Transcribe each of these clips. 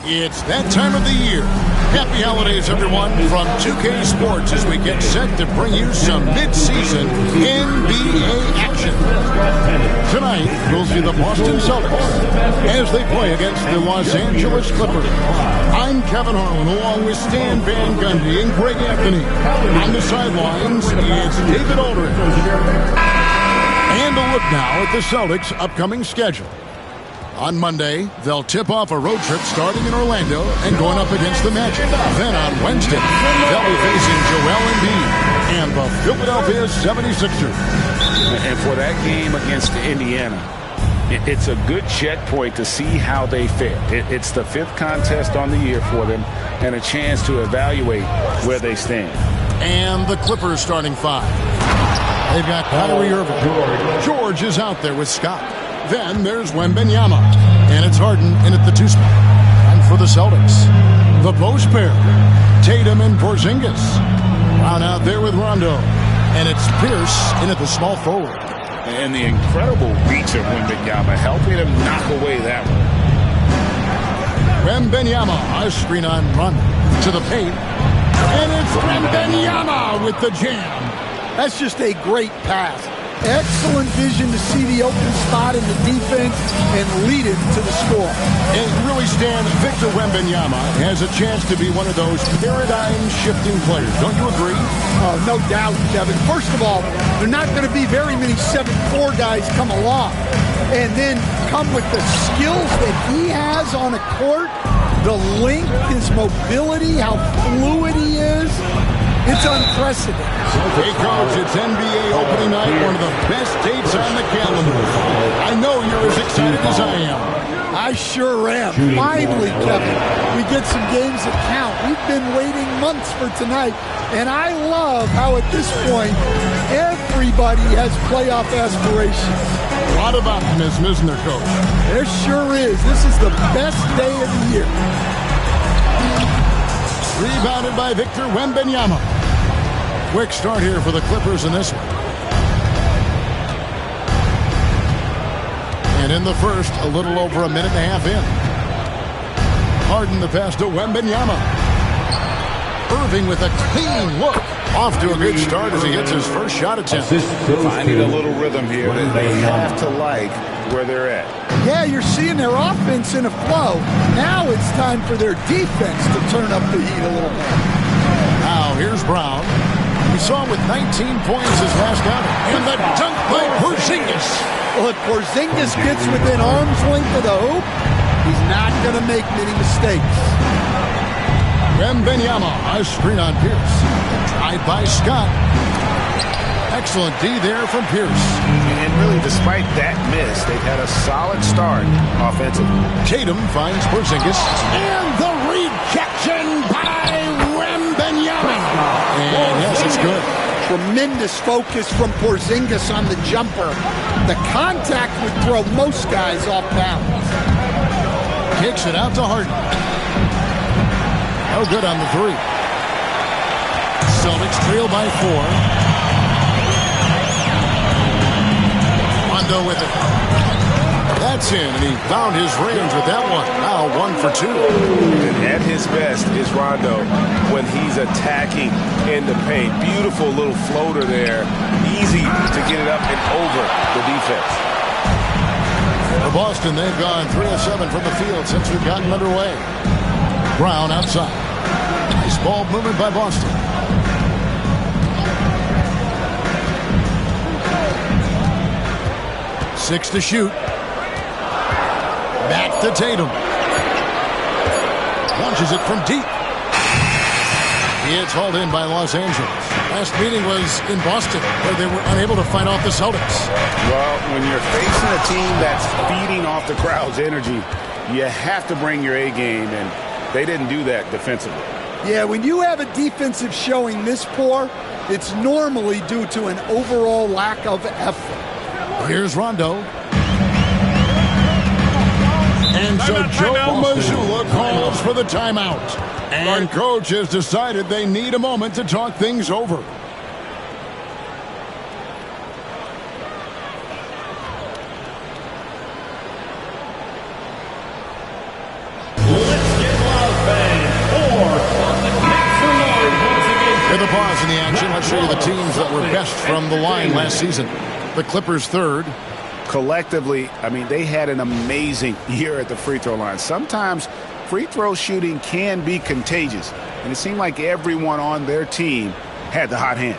It's that time of the year. Happy holidays, everyone, from 2K Sports as we get set to bring you some mid-season NBA action. Tonight, we'll see the Boston Celtics as they play against the Los Angeles Clippers. I'm Kevin Harlan, along with Stan Van Gundy and Greg Anthony. On the sidelines, it's David Aldridge. And a look now at the Celtics' upcoming schedule. On Monday, they'll tip off a road trip starting in Orlando and going up against the Magic. Then on Wednesday, they'll be facing Joel Embiid and the Philadelphia 76ers. And for that game against Indiana, it's a good checkpoint to see how they fare. It's the 5th contest on the year for them and a chance to evaluate where they stand. And the Clippers starting 5. They've got Kyrie Irving. George is out there with Scott. Then there's Wembanyama, and it's Harden in at the 2 spot. And for the Celtics, the Post pair, Tatum and Porzingis. Brown out there with Rondo, and it's Pierce in at the small forward. And the incredible reach of Wembanyama helping him knock away that one. Wembanyama, a screen on Rondo to the paint, and it's Wembanyama with the jam. That's just a great pass. Excellent vision to see the open spot in the defense and lead it to the score. And really, Stan, Victor Wembanyama has a chance to be one of those paradigm-shifting players. Don't you agree? Oh, no doubt, Kevin. First of all, there are not going to be very many 7'4" guys come along and then come with the skills that he has on a court, the length, his mobility, how fluid he is. It's unprecedented. Hey, Coach, it's NBA opening night, one of the best dates on the calendar. I know you're as excited as I am. I sure am. Finally, Kevin, we get some games that count. We've been waiting months for tonight, and I love how at this point, everybody has playoff aspirations. A lot of optimism, isn't there, Coach? There sure is. This is the best day of the year. Rebounded by Victor Wembanyama. Quick start here for the Clippers in this one. And in the first, a little over a minute and a half in. Harden the pass to Wembanyama. Irving with a clean look. Off to a good start as he hits his first shot attempt. Finding a little rhythm here. They have to like where they're at. Yeah, you're seeing their offense in a flow. Now it's time for their defense to turn up the heat a little bit. Now here's Brown. We saw him with 19 points his last outing. And the dunk by Porzingis. Well, if Porzingis gets within arm's length of the hoop, he's not going to make many mistakes. Wembanyama, a screen on Pierce. Tried by Scott. Excellent D there from Pierce. And really, despite that miss, they've had a solid start offensively. Tatum finds Porzingis. And the rejection by Wembanyama. And yes, it's good. Tremendous focus from Porzingis on the jumper. The contact would throw most guys off balance. Kicks it out to Harden. No good on the 3. Celtics trail by 4. Rondo with it. That's in, and he found his range with that one. Now 1 for 2. And at his best is Rondo when he's attacking in the paint. Beautiful little floater there. Easy to get it up and over the defense. For Boston, they've gone 3 of 7 from the field since we've gotten underway. Brown outside. Nice ball movement by Boston. Six to shoot. Back to Tatum. Launches it from deep. It's hauled in by Los Angeles. Last meeting was in Boston, where they were unable to fight off the Celtics. Well, when you're facing a team that's feeding off the crowd's energy, you have to bring your A game, and they didn't do that defensively. Yeah, when you have a defensive showing this poor, it's normally due to an overall lack of effort. Here's Rondo. And so Joe Mazzulla calls for the timeout. And coach has decided they need a moment to talk things over. With a pause in the action, let's show you the teams that were best from the line last season. The Clippers third. Collectively, I mean, they had an amazing year at the free throw line. Sometimes free throw shooting can be contagious, and it seemed like everyone on their team had the hot hand.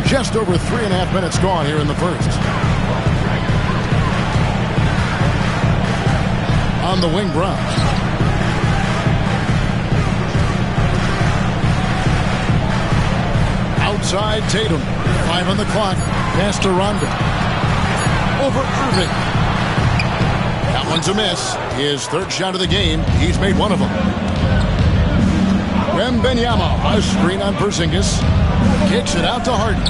Just over 3.5 minutes gone here in the first. On the wing, Brown. Outside Tatum. 5 on the clock. Pass to Rondo. Over Irving. That one's a miss. His third shot of the game. He's made one of them. Wembanyama. A screen on Porzingis. Kicks it out to Harden.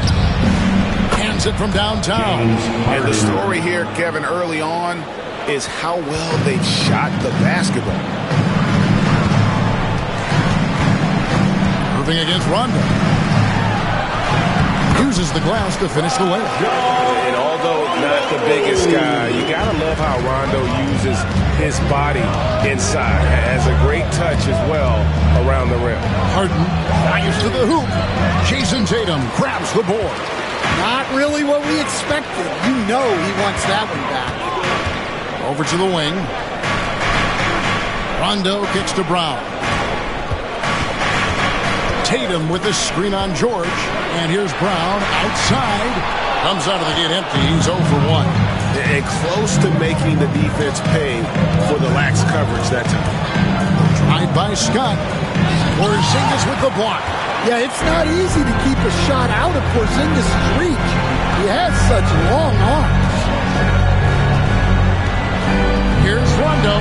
Hands it from downtown. And the story here, Kevin, early on is how well they shot the basketball. Irving against Rondo. Uses the glass to finish the layup. And although not the biggest guy, you got to love how Rondo uses his body inside. Has a great touch as well around the rim. Harden fires to the hoop. Jason Tatum grabs the board. Not really what we expected. You know he wants that one back. Over to the wing. Rondo kicks to Brown. Tatum with the screen on George. And here's Brown outside. Comes out of the gate empty. He's 0 for 1. And close to making the defense pay for the lax coverage that time. Tried by Scott. Porzingis with the block. Yeah, it's not easy to keep a shot out of Porzingis' reach. He has such long arms. Here's Rondo.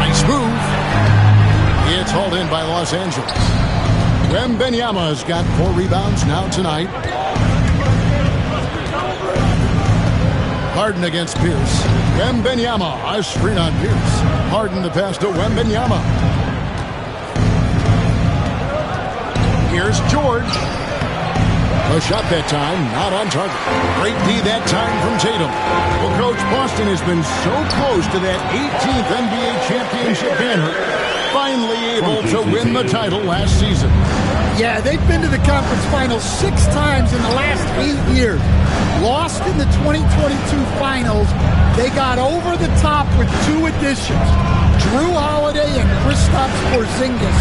Nice move. It's hauled in by Los Angeles. Wembanyama's got 4 rebounds now tonight. Harden against Pierce. Wembanyama, a screen on Pierce. Harden the pass to Wembanyama. Here's George. A shot that time, not on target. Great D that time from Tatum. Well, Coach, Boston has been so close to that 18th NBA championship banner. Finally able to win the title last season. Yeah, they've been to the conference finals 6 times in the last 8 years. Lost in the 2022 finals. They got over the top with 2 additions. Drew Holiday and Kristaps Porzingis.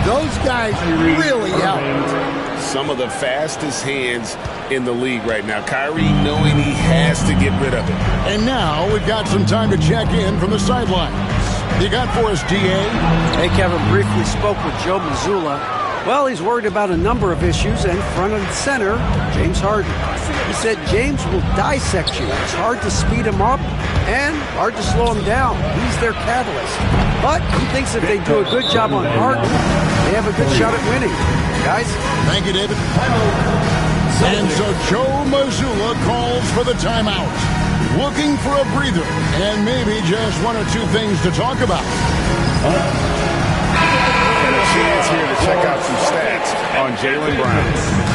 Those guys really helped. Some of the fastest hands in the league right now. Kyrie knowing he has to get rid of it. And now we've got some time to check in from the sidelines. You got for us, D.A.? Hey, Kevin, briefly spoke with Joe Mazzulla. Well, he's worried about a number of issues, and front and center, James Harden. He said James will dissect you. It's hard to speed him up and hard to slow him down. He's their catalyst. But he thinks if they do a good job on Harden, they have a good shot at winning. Guys? Thank you, David. And so Joe Mazzulla calls for the timeout. Looking for a breather and maybe just 1 or 2 things to talk about. And a chance here to check out some stats on Jaylen Brown.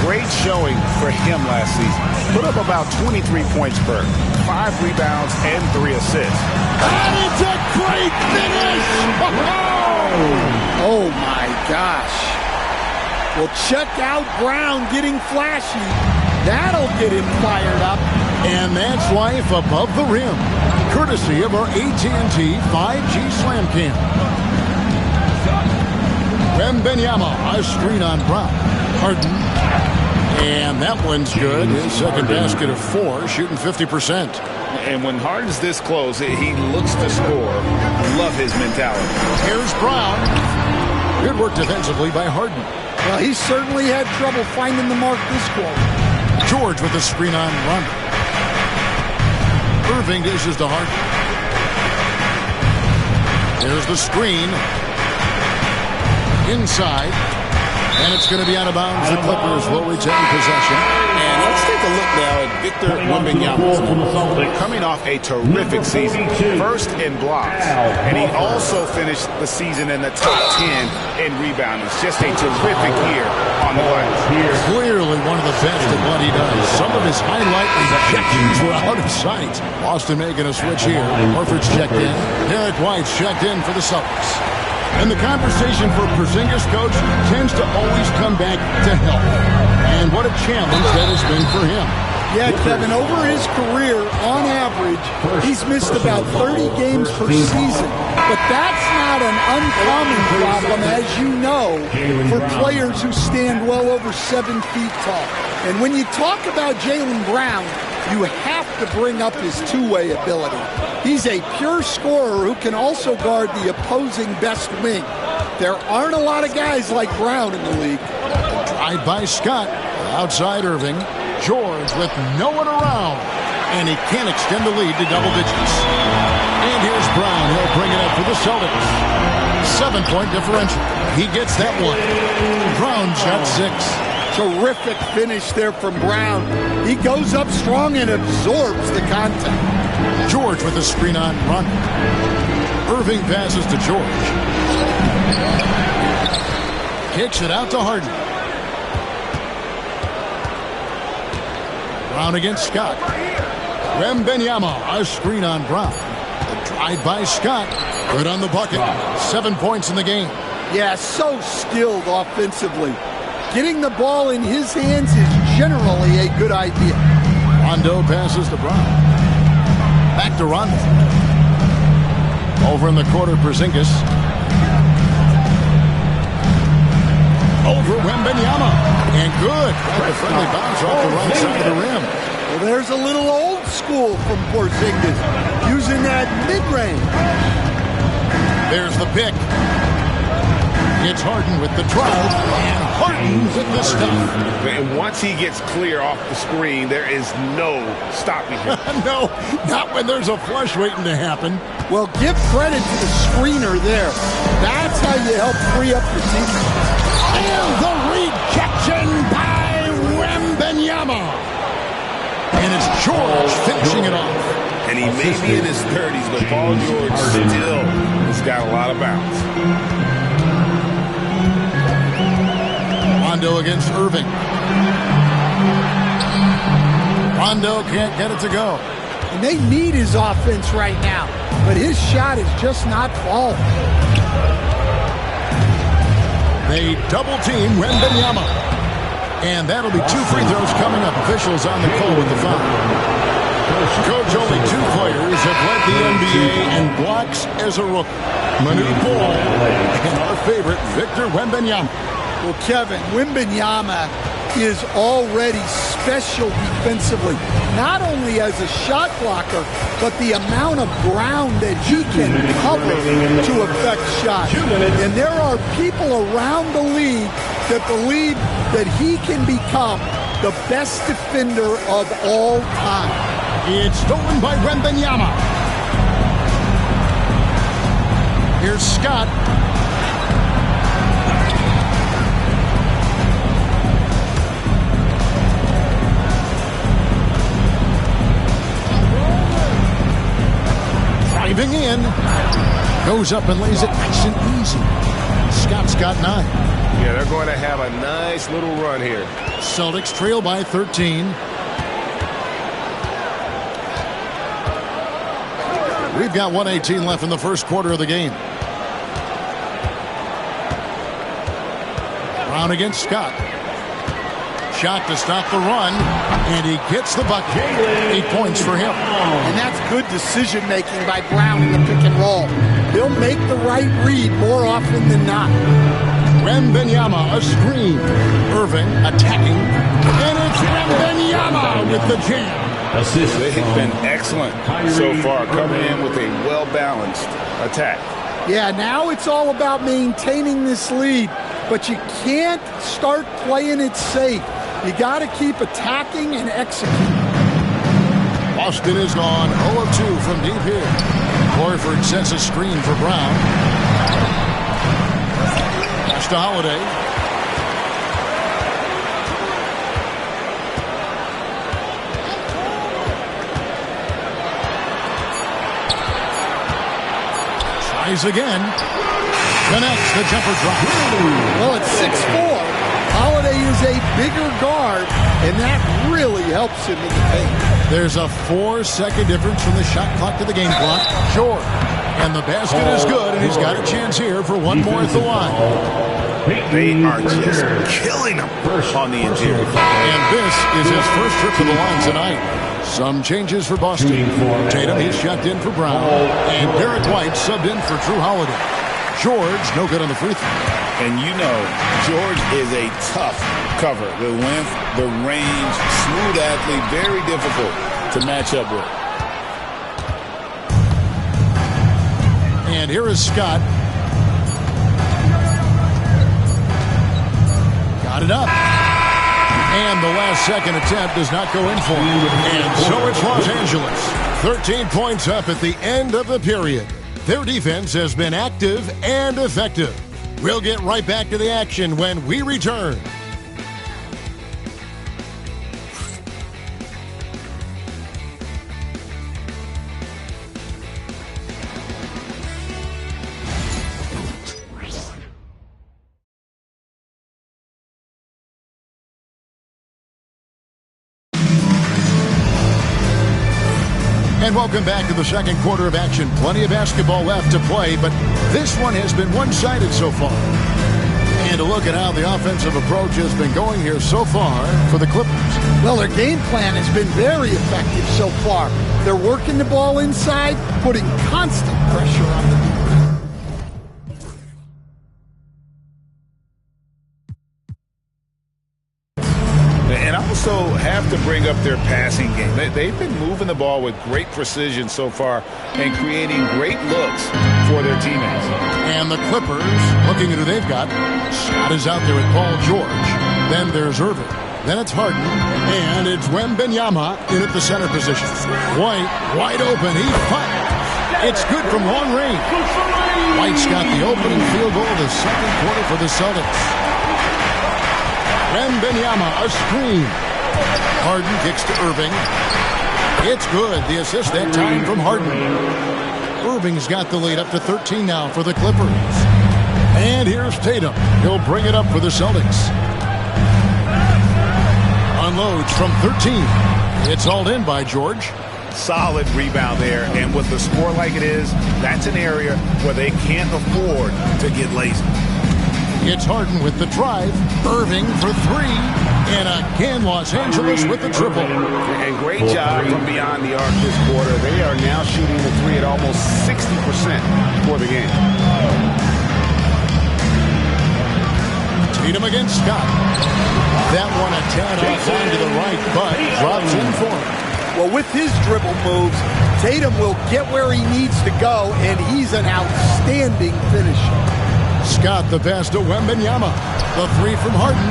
Great showing for him last season. Put up about 23 points per, 5 rebounds, and 3 assists. And it's a great finish! Oh, my gosh. Well, check out Brown getting flashy. That'll get him fired up. And that's life above the rim. Courtesy of our AT&T 5G Slam Cam. Wembanyama, a screen on Brown. Harden. And that one's good. His second basket of 4, shooting 50%. And when Harden's this close, he looks to score. Love his mentality. Here's Brown. Good work defensively by Harden. Well, he certainly had trouble finding the mark this quarter. George with the screen on Rondo. Irving dishes to Harden. Here's the screen. Inside. And it's going to be out of bounds. The Clippers will retain possession. And let's take a look now at Victor Wembanyama, coming off a terrific season, first in blocks, and he also finished the season in the top 10 in rebounding. It's just a terrific year on the glass. Clearly one of the best at what he does. Some of his highlight rejections were out of sight. Boston making a switch here. Horford's checked in. Derek White's checked in for the Celtics. And the conversation for Porzingis, coach, tends to always come back to health. And what a challenge that has been for him. Yeah, Kevin, over his career, on average, he's missed about 30 games per season. But that's not an uncommon problem, as you know, for players who stand well over 7 feet tall. And when you talk about Jaylen Brown, you have to bring up his two-way ability. He's a pure scorer who can also guard the opposing best wing. There aren't a lot of guys like Brown in the league. Drive by Scott. Outside Irving. George with no one around. And he can't extend the lead to double digits. And here's Brown. He'll bring it up for the Celtics. 7-point differential. He gets that one. Brown's got 6. Terrific finish there from Brown. He goes up strong and absorbs the contact. George with a screen on run. Irving passes to George. Kicks it out to Harden. Brown against Scott. Wembanyama, a screen on Brown. The drive by Scott. Good on the bucket. 7 points in the game. Yeah, so skilled offensively. Getting the ball in his hands is generally a good idea. Rondo passes to Brown. Back to Rondo. Over in the corner, Porzingis. Over Wembanyama. And good. Got the friendly bounce off the right side of the rim. Well, there's a little old school from Porzingis, using that mid-range. There's the pick. It's Harden with the drive, and Harden with the stuff. And once he gets clear off the screen, there is no stopping him. No, not when there's a flush waiting to happen. Well, give credit to the screener there. That's how you help free up your team. And the rejection by Wembanyama. And it's George finishing it off. And he may be in his 30s, but Paul George still has got a lot of bounce. Rondo against Irving. Rondo can't get it to go. And they need his offense right now, but his shot is just not falling. They double team Wembanyama. And that'll be 2 free throws coming up. Officials on the call with the foul. Coach, only 2 players have led the NBA in blocks as a rookie. Manu Ball and our favorite, Victor Wembanyama. Well, Kevin, Wembanyama is already special defensively, not only as a shot blocker, but the amount of ground that he can cover to affect shots. And there are people around the league that believe that he can become the best defender of all time. It's stolen by Wembanyama. Here's Scott. Driving in. Goes up and lays it nice and easy. Scott's got 9. Yeah, they're going to have a nice little run here. Celtics trail by 13. We've got 1:18 left in the first quarter of the game. Brown against Scott. Shot to stop the run, and he gets the bucket. 8 points for him. And that's good decision-making by Brown in the pick and roll. He'll make the right read more often than not. Wembanyama, a screen. Irving attacking, and it's Wembanyama with the jam. They have been excellent so far, coming in with a well-balanced attack. Yeah, now it's all about maintaining this lead, but you can't start playing it safe. You got to keep attacking and executing. Boston is gone 0 of 2 from deep here. Horford sets a screen for Brown. Pass to Holiday. Tries again. Connects the jumper drop. Well, it's 6'4". Holiday is a bigger guard, and that really helps him in the paint. There's a 4-second difference from the shot clock to the game clock. Short. And the basket is good, and he's got a chance here for one more at the line. They are just killing him on the interior. And this is his first trip to the line tonight. Some changes for Boston. Tatum, he's checked in for Brown. And Derek White subbed in for Drew Holiday. George, no good on the free throw. And you know, George is a tough cover. The length, the range, smooth athlete, very difficult to match up with. And here is Scott. Got it up. And the last second attempt does not go in for him. And so it's Los Angeles. 13 points up at the end of the period. Their defense has been active and effective. We'll get right back to the action when we return. And welcome back to the second quarter of action. Plenty of basketball left to play, but this one has been one-sided so far. And a look at how the offensive approach has been going here so far for the Clippers. Well, their game plan has been very effective so far. They're working the ball inside, putting constant pressure on the defense. And also have to bring up their passing game. They've been moving the ball with great precision so far and creating great looks for their teammates. And the Clippers, looking at who they've got, Scott is out there with Paul George. Then there's Irving. Then it's Harden. And it's Wembanyama in at the center position. White, wide open. He fires. It's good from long range. White's got the opening field goal of the second quarter for the Celtics. Wembanyama, a screen. Harden kicks to Irving. It's good. The assist that time from Harden. Irving's got the lead up to 13 now for the Clippers. And here's Tatum. He'll bring it up for the Celtics. Unloads from 13. It's hauled in by George. Solid rebound there. And with the score like it is, that's an area where they can't afford to get lazy. It's Harden with the drive. Irving for three. And again, Los Angeles with the triple. And great job from beyond the arc this quarter. They are now shooting the three at almost 60% for the game. Tatum against Scott. That one a tad offline to the right, but drops in for him. Well, with his dribble moves, Tatum will get where he needs to go, and he's an outstanding finisher. Scott the pass to Wembanyama. The three from Harden.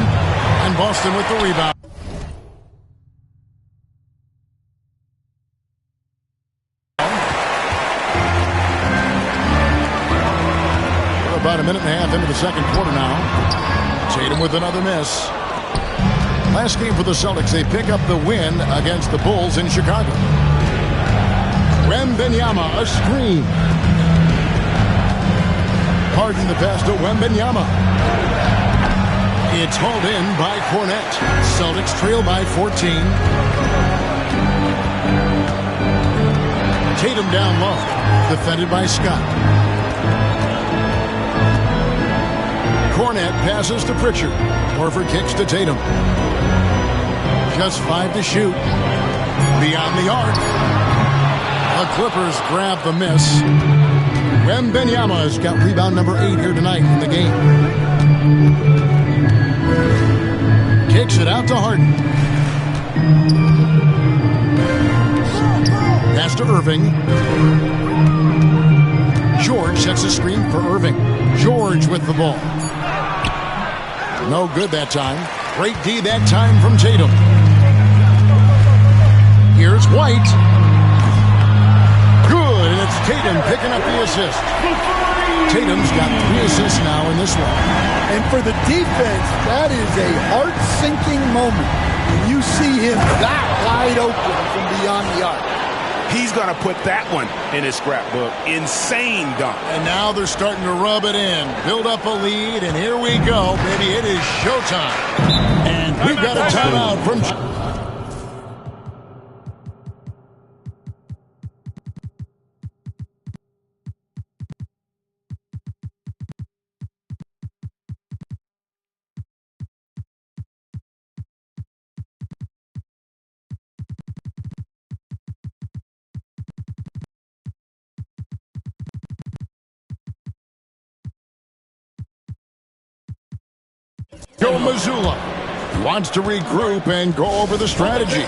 And Boston with the rebound. We're about a minute and a half into the second quarter now. Tatum with another miss. Last game for the Celtics, they pick up the win against the Bulls in Chicago. Wembanyama, a screen. Harden the pass to Wembanyama. It's hauled in by Cornette. Celtics trail by 14. Tatum down low. Defended by Scott. Cornette passes to Pritchard. Horford kicks to Tatum. Just 5 to shoot. Beyond the arc. The Clippers grab the miss. Wembanyama has got rebound number 8 here tonight in the game. Kicks it out to Harden. Pass to Irving. George sets a screen for Irving. George with the ball. No good that time. Great D that time from Tatum. Here's White. Tatum picking up the assist. Tatum's got 3 assists now in this one. And for the defense, that is a heart-sinking moment when you see him that wide open from beyond the arc. He's going to put that one in his scrapbook. Insane dunk. And now they're starting to rub it in. Build up a lead, and here we go, baby. It is showtime. And we've got a timeout from... Joe Mazzulla wants to regroup and go over the strategy.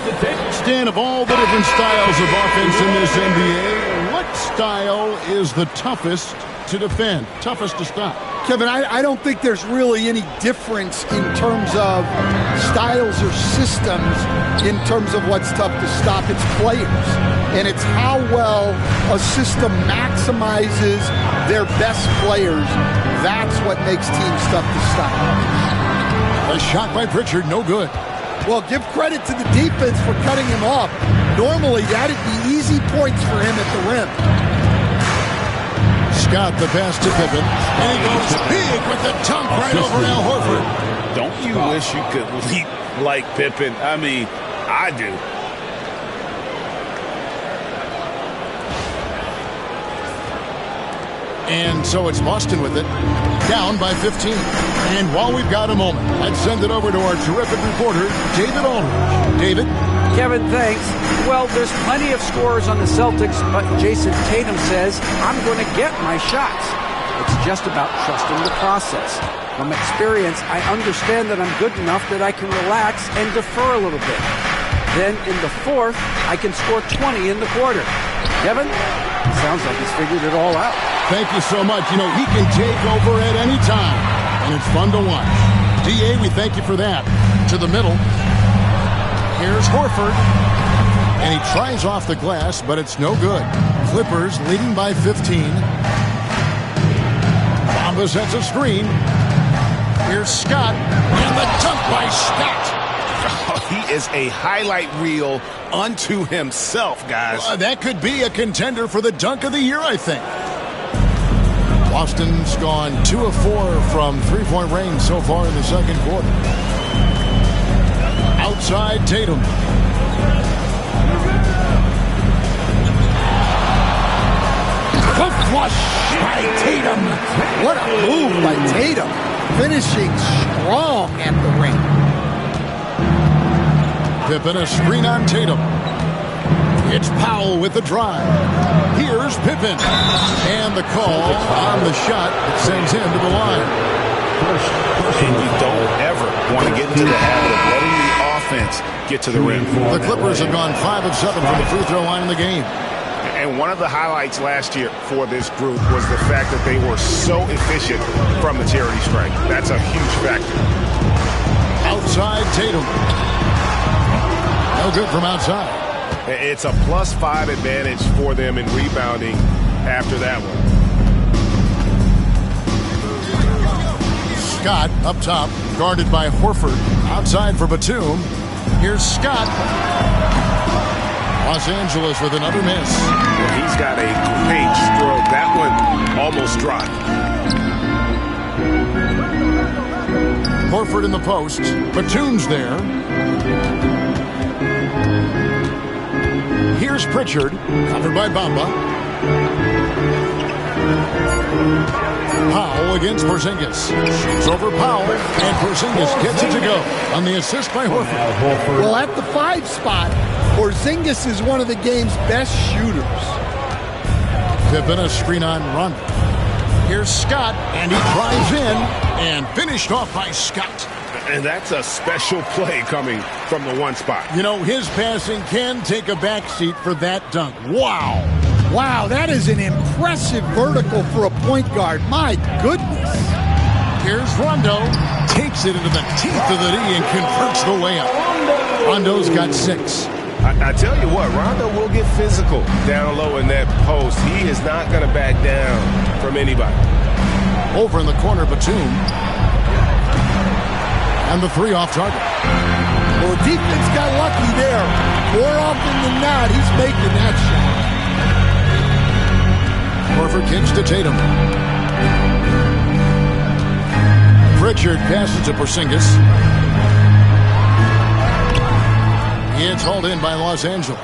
Stan, of all the different styles of offense in this NBA, what style is the toughest to defend, toughest to stop? Kevin, I don't think there's really any difference in terms of styles or systems in terms of what's tough to stop. It's players. And it's how well a system maximizes their best players. That's what makes teams tough to stop. A shot by Pritchard, no good. Well, give credit to the defense for cutting him off. Normally, that'd be easy points for him at the rim. Scott, the pass to Pippen. And he goes big with the dunk right over Al Horford. Don't you wish you could leap like Pippen? I mean, I do. And so it's Boston with it, down by 15. And while we've got a moment, let's send it over to our terrific reporter, David Aldridge. David? Kevin, thanks. Well, there's plenty of scorers on the Celtics, but Jason Tatum says, I'm going to get my shots. It's just about trusting the process. From experience, I understand that I'm good enough that I can relax and defer a little bit. Then in the fourth, I can score 20 in the quarter. Kevin? Sounds like he's figured it all out. Thank you so much. You know, he can take over at any time, and it's fun to watch. D.A., we thank you for that. To the middle. Here's Horford. And he tries off the glass, but it's no good. Clippers leading by 15. Bamba sets a screen. Here's Scott. And the dunk by Scott. He is a highlight reel unto himself, guys. That could be a contender for the dunk of the year, I think. Boston's gone 2 of 4 from three-point range so far in the second quarter. Outside Tatum. The flush by Tatum. What a move by Tatum. Finishing strong at the ring. Pippen, a screen on Tatum. It's Powell with the drive. Here's Pippen. And the call on the shot that sends him to the line. And you don't ever want to get into the habit of letting the offense get to the rim. The Clippers have gone 5 of 7 from the free throw line in the game. And one of the highlights last year for this group was the fact that they were so efficient from the charity stripe. That's a huge factor. Outside Tatum. No good from outside. It's a +5 advantage for them in rebounding after that one. Scott up top, guarded by Horford. Outside for Batum. Here's Scott. Los Angeles with another miss. Well, he's got a great stroke. That one almost dry. Horford in the post. Batum's there. Here's Pritchard, covered by Bamba. Powell against Porzingis. Shoots over Powell, and Porzingis gets it to go on the assist by Horford. Well, at the 5 spot, Porzingis is one of the game's best shooters. Pippen, a screen on Rondo. Here's Scott, and he drives in, and finished off by Scott. And that's a special play coming from the 1 spot. You know, his passing can take a backseat for that dunk. Wow. Wow, that is an impressive vertical for a point guard. My goodness. Here's Rondo. Takes it into the teeth of the D and converts the layup. Rondo's got 6. I tell you what, Rondo will get physical down low in that post. He is not going to back down from anybody. Over in the corner, Batum. And the three off target. Well, the defense got lucky there. More often than not, he's making that shot. Horford kicks to Tatum. Pritchard passes to Porzingis. It's hauled in by Los Angeles.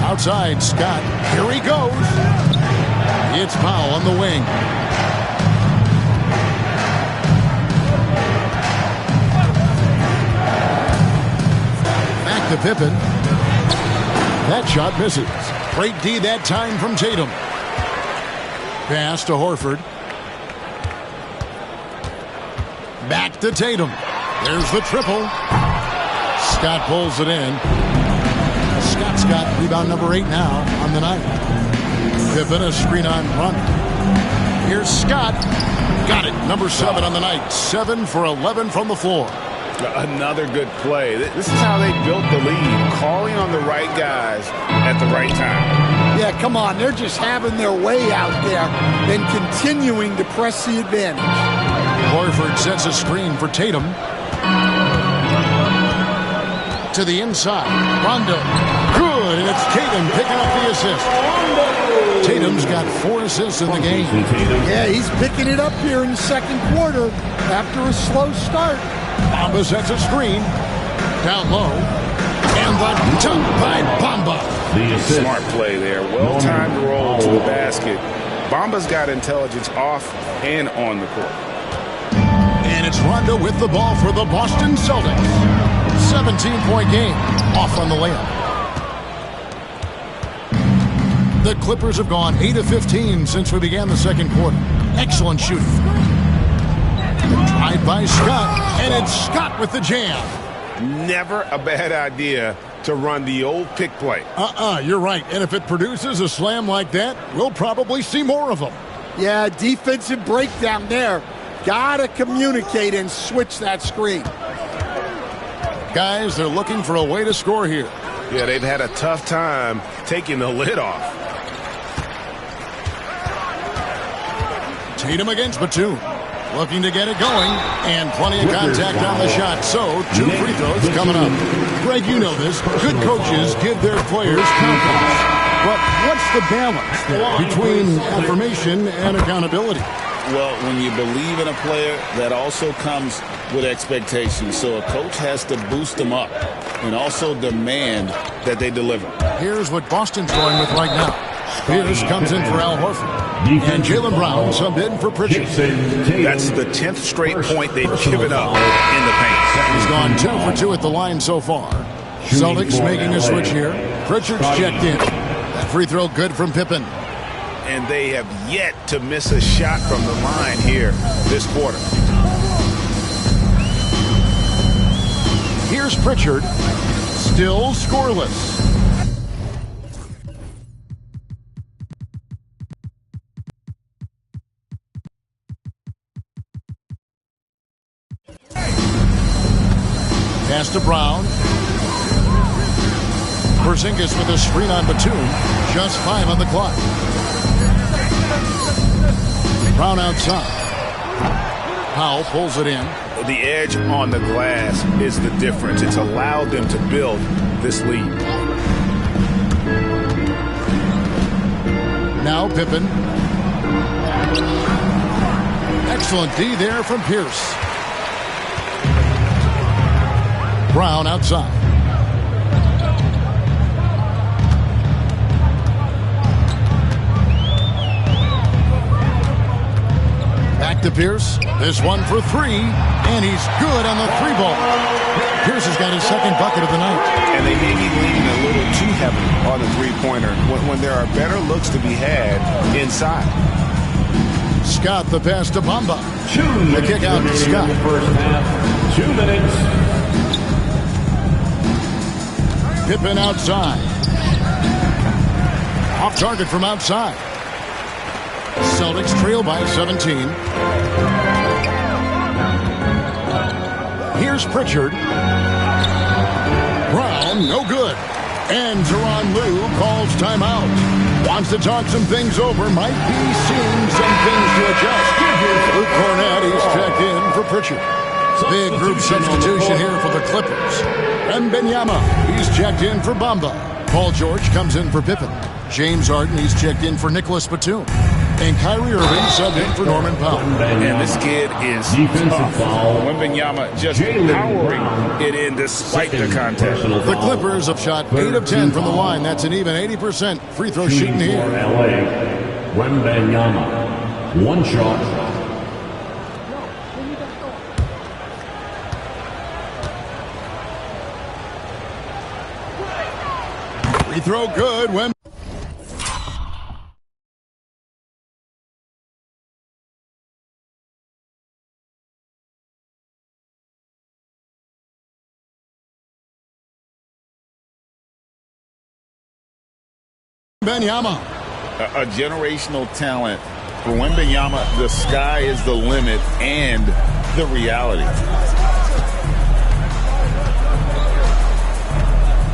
Outside, Scott. Here he goes. It's Powell on the wing. Back to Pippen. That shot misses. Great D that time from Tatum. Pass to Horford. Back to Tatum. There's the triple. Scott pulls it in. Scott's got rebound number 8 now on the night. Pippen a screen on run. Here's Scott. Got it. Number 7 on the night. 7 for 11 from the floor. Another good play. This is how they built the lead. Calling on the right guys at the right time. Yeah, come on. They're just having their way out there and continuing to press the advantage. Horford sets a screen for Tatum. To the inside. Rondo. Good, and it's Tatum picking up the assist. Tatum's got 4 assists in the game. Yeah, he's picking it up here in the second quarter after a slow start. Bamba sets a screen. Down low. And the dunk by Bamba. Smart play there. Well-timed roll to the basket. Bamba's got intelligence off and on the court. And it's Rondo with the ball for the Boston Celtics. 17-point game. Off on the layup. The Clippers have gone 8 of 15 since we began the second quarter. Excellent shooting. Drive by Scott, and it's Scott with the jam. Never a bad idea to run the old pick play. You're right. And if it produces a slam like that, we'll probably see more of them. Yeah, defensive breakdown there. Gotta communicate and switch that screen. Guys, they're looking for a way to score here. Yeah, they've had a tough time taking the lid off. Tatum against Batum. Looking to get it going, and plenty of contact on the shot. So, 2 free throws coming up. Greg, you know this. Good coaches give their players confidence. But what's the balance there between affirmation and accountability? Well, when you believe in a player, that also comes with expectations. So a coach has to boost them up and also demand that they deliver. Here's what Boston's going with right now. Pierce comes in for Al Horford. And Jaylen Brown subbed in for Pritchard. That's the 10th straight point they've given up in the paint. He's gone 2 for 2 at the line so far. Celtics making a switch here. Pritchard's checked in. That free throw good from Pippen. And they have yet to miss a shot from the line here this quarter. Here's Pritchard. Still scoreless. Pass to Brown. Porzingis with a screen on Batum. Just 5 on the clock. Brown outside. Powell pulls it in. The edge on the glass is the difference. It's allowed them to build this lead. Now Pippen. Excellent D there from Pierce. Brown outside. Back to Pierce. This one for 3, and he's good on the 3-ball. Pierce has got his second bucket of the night. And they may be leaning a little too heavily on the three-pointer when there are better looks to be had inside. Scott the pass to Bamba. The kick out to Scott. First half, 2 minutes. Pippen outside. Off target from outside. Celtics trail by 17. Here's Here's Pritchard. Brown, no good. And Tyronn Lue calls timeout. Wants to talk some things over. Might be seeing some things to adjust. Luke Cornett, he's checked in for Pritchard. Big group substitution here for the Clippers. Wembanyama, he's checked in for Bamba. Paul George comes in for Pippen. James Harden, he's checked in for Nicholas Batum. And Kyrie Irving subbed in for Norman Powell. And this kid is tough. Wembanyama just powering it in despite the contest. The Clippers have shot 8 of 10 from the line. That's an even 80% free throw shooting here. Wembanyama, one shot. Free throw good. Wembanyama. A generational talent. For Wembanyama, the sky is the limit and the reality.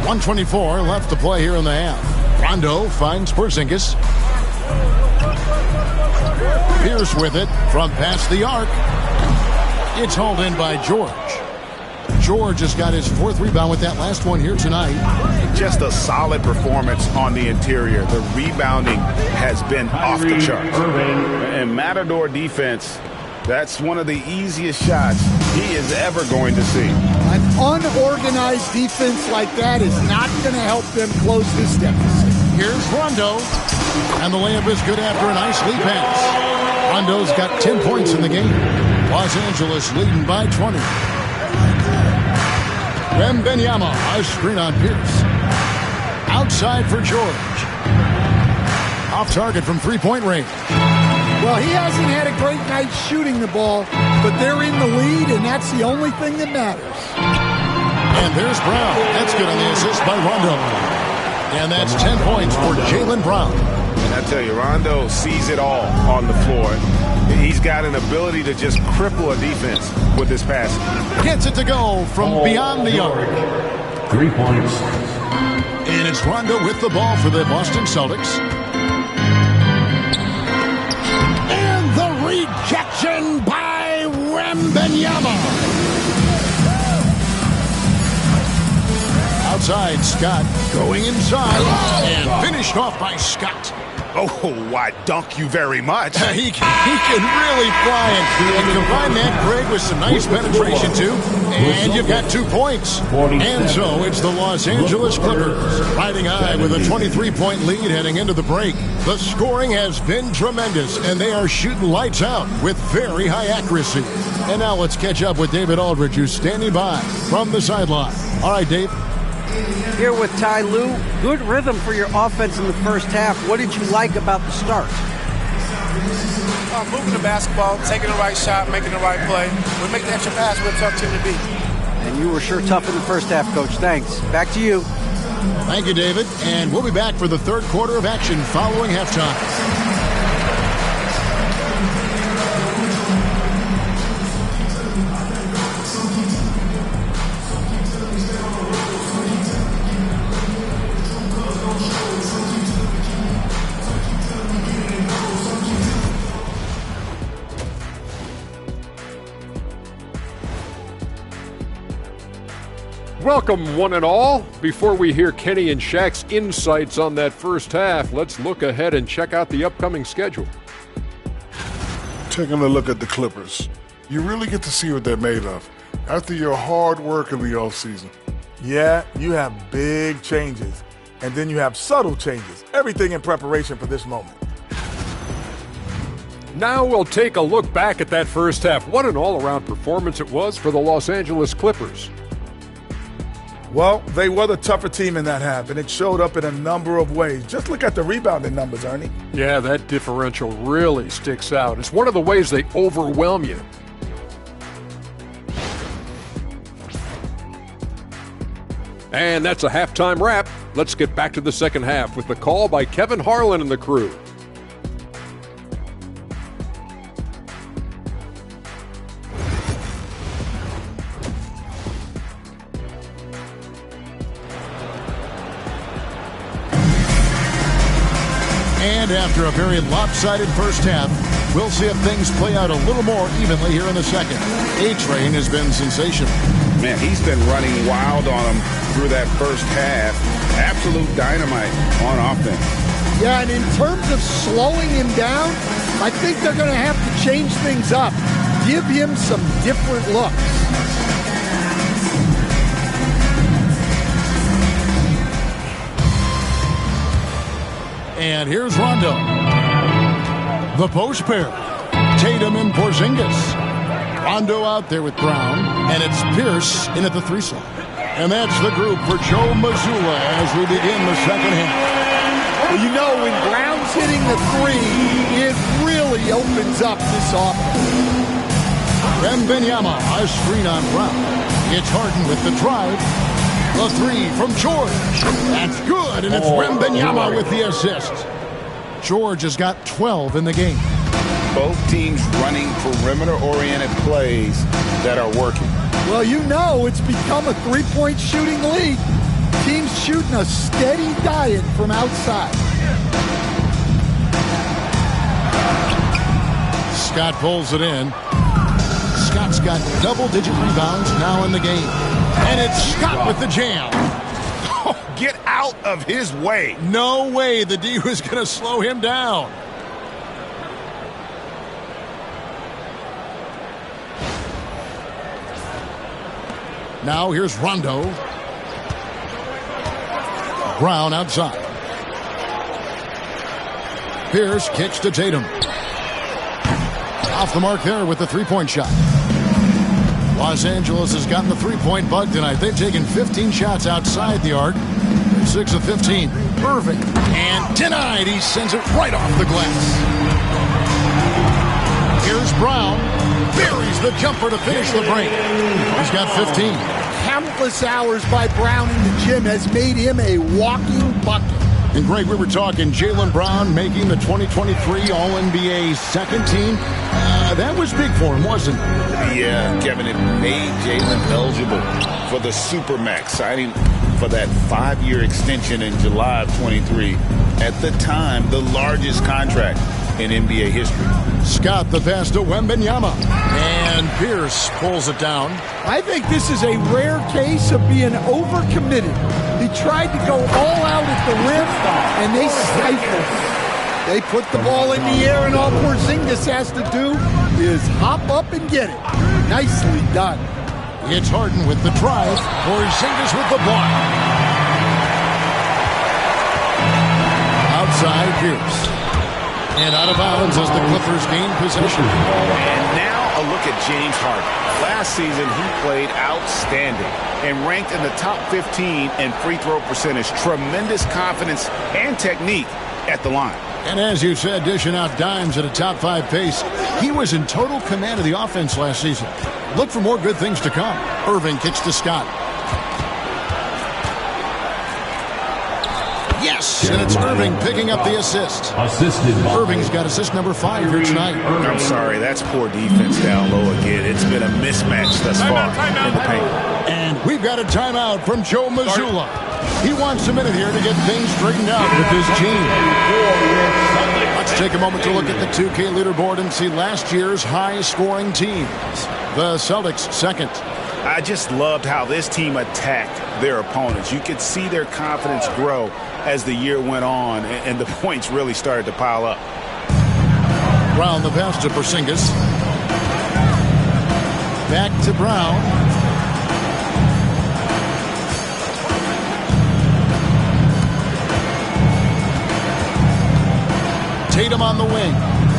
1:24 left to play here in the half. Rondo finds Porzingis. Pierce with it from past the arc. It's hauled in by George. George has got his 4th rebound with that last one here tonight. Just a solid performance on the interior. The rebounding has been off the charts. And Matador defense, that's one of the easiest shots he is ever going to see. An unorganized defense like that is not going to help them close this deficit. Here's Rondo. And the layup is good after a nice lead pass. Rondo's got 10 points in the game. Los Angeles leading by 20. Wembanyama, a screen on Pierce. Outside for George. Off target from three-point range. Well, he hasn't had a great night shooting the ball, but they're in the lead, and that's the only thing that matters. And there's Brown. That's good on the assist by Rondo. And that's 10 points for Jaylen Brown. And I tell you, Rondo sees it all on the floor. He's got an ability to just cripple a defense with his passing. Gets it to go from beyond the arc. 3 points. And it's Rondo with the ball for the Boston Celtics. And the rejection by Wembanyama. Outside, Scott going inside and finished off by Scott. Oh, I dunk you very much. He can really fly it. And combine that, Greg, with some nice penetration, too. And you've got 2 points. And so it's the Los Angeles Clippers riding high with a 23-point lead heading into the break. The scoring has been tremendous, and they are shooting lights out with very high accuracy. And now let's catch up with David Aldridge, who's standing by from the sideline. All right, Dave. Here with Ty Lue. Good rhythm for your offense in the first half. What did you like about the start? Moving the basketball, taking the right shot, making the right play. We make the extra pass, we're a tough team to beat. And you were sure tough in the first half, Coach. Thanks. Back to you. Thank you, David. And we'll be back for the third quarter of action following halftime. Welcome, one and all. Before we hear Kenny and Shaq's insights on that first half, let's look ahead and check out the upcoming schedule. Taking a look at the Clippers, you really get to see what they're made of after your hard work in the offseason. Yeah, you have big changes, and then you have subtle changes. Everything in preparation for this moment. Now we'll take a look back at that first half. What an all-around performance it was for the Los Angeles Clippers. Well, they were the tougher team in that half, and it showed up in a number of ways. Just look at the rebounding numbers, Ernie. Yeah, that differential really sticks out. It's one of the ways they overwhelm you. And that's a halftime wrap. Let's get back to the second half with the call by Kevin Harlan and the crew. And after a very lopsided first half, we'll see if things play out a little more evenly here in the second. A-Train has been sensational. Man, he's been running wild on him through that first half. Absolute dynamite on offense. Yeah, and in terms of slowing him down, I think they're going to have to change things up. Give him some different looks. And here's Rondo. The post pair. Tatum and Porzingis. Rondo out there with Brown, and it's Pierce in at the 3 slot. And that's the group for Joe Mazzulla as we begin the second half. Well, you know, when Brown's hitting the 3, it really opens up this offense. Wembanyama, a screen on Brown. It's Harden with the drive. The 3 from George. That's good, and it's Wembanyama with the assist. George has got 12 in the game. Both teams running perimeter-oriented plays that are working. Well, you know, it's become a three-point shooting league. Teams shooting a steady diet from outside. Scott pulls it in. Scott's got double-digit rebounds now in the game. And it's Scott with the jam. Oh, get out of his way. No way the D was going to slow him down. Now here's Rondo. Brown outside. Pierce kicks to Tatum. Off the mark there with the three-point shot. Los Angeles has gotten the three-point bug tonight. They've taken 15 shots outside the arc. 6 of 15. Irving. And denied. He sends it right off the glass. Here's Brown. Buries the jumper to finish the break. He's got 15. Countless hours by Brown in the gym has made him a walking bucket. And Greg, we were talking Jaylen Brown making the 2023 All-NBA second team. That was big for him, wasn't it? Yeah, Kevin, it made Jaylen eligible for the Supermax, signing for that 5-year extension in July of 23. At the time, the largest contract in NBA history. Scott the pass to Wembanyama. And Pierce pulls it down. I think this is a rare case of being overcommitted. He tried to go all out at the rim, and they stifled him. They put the ball in the air, and all Porzingis has to do is hop up and get it. Nicely done. It's Harden with the drive. Porzingis with the block. Outside Pierce. And out of bounds as the Clippers gain possession. And now a look at James Harden. Last season, he played outstanding and ranked in the top 15 in free throw percentage. Tremendous confidence and technique at the line. And as you said, dishing out dimes at a top 5 pace. He was in total command of the offense last season. Look for more good things to come. Irving kicks to Scott. Yes, and it's Irving picking up the assist. Irving's got assist number 5 here tonight. I'm sorry, that's poor defense down low again. It's been a mismatch thus far in the paint. And we've got a timeout from Joe Mazzulla. He wants a minute here to get things straightened out with his team. Let's take a moment to look at the 2K leaderboard and see last year's high-scoring teams. The Celtics second. I just loved how this team attacked their opponents. You could see their confidence grow as the year went on, and the points really started to pile up. Brown the pass to Porzingis. Back to Brown. Tatum on the wing.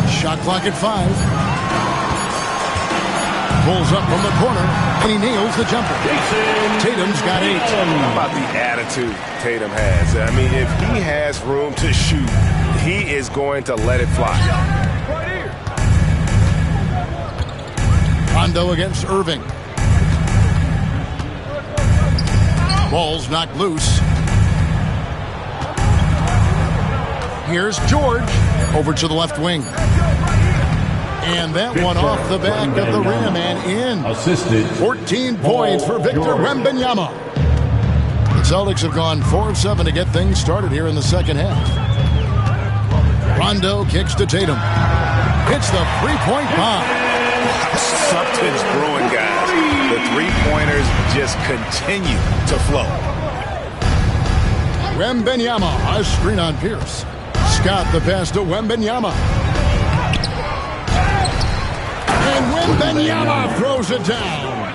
Shot clock at 5. Pulls up from the corner, and he nails the jumper. Tatum's got 8. How about the attitude Tatum has? I mean, if he has room to shoot, he is going to let it fly. Rondo against Irving. Ball's knocked loose. Here's George over to the left wing. And that one off the back of the rim and in. Assisted. 14 points for Victor Wembanyama. The Celtics have gone 4 of 7 to get things started here in the second half. Rondo kicks to Tatum. Hits the three-point bomb. Something's brewing, guys. The three-pointers just continue to flow. Wembanyama, a screen on Pierce. Scott the pass to Wembanyama. And Wembanyama throws it down.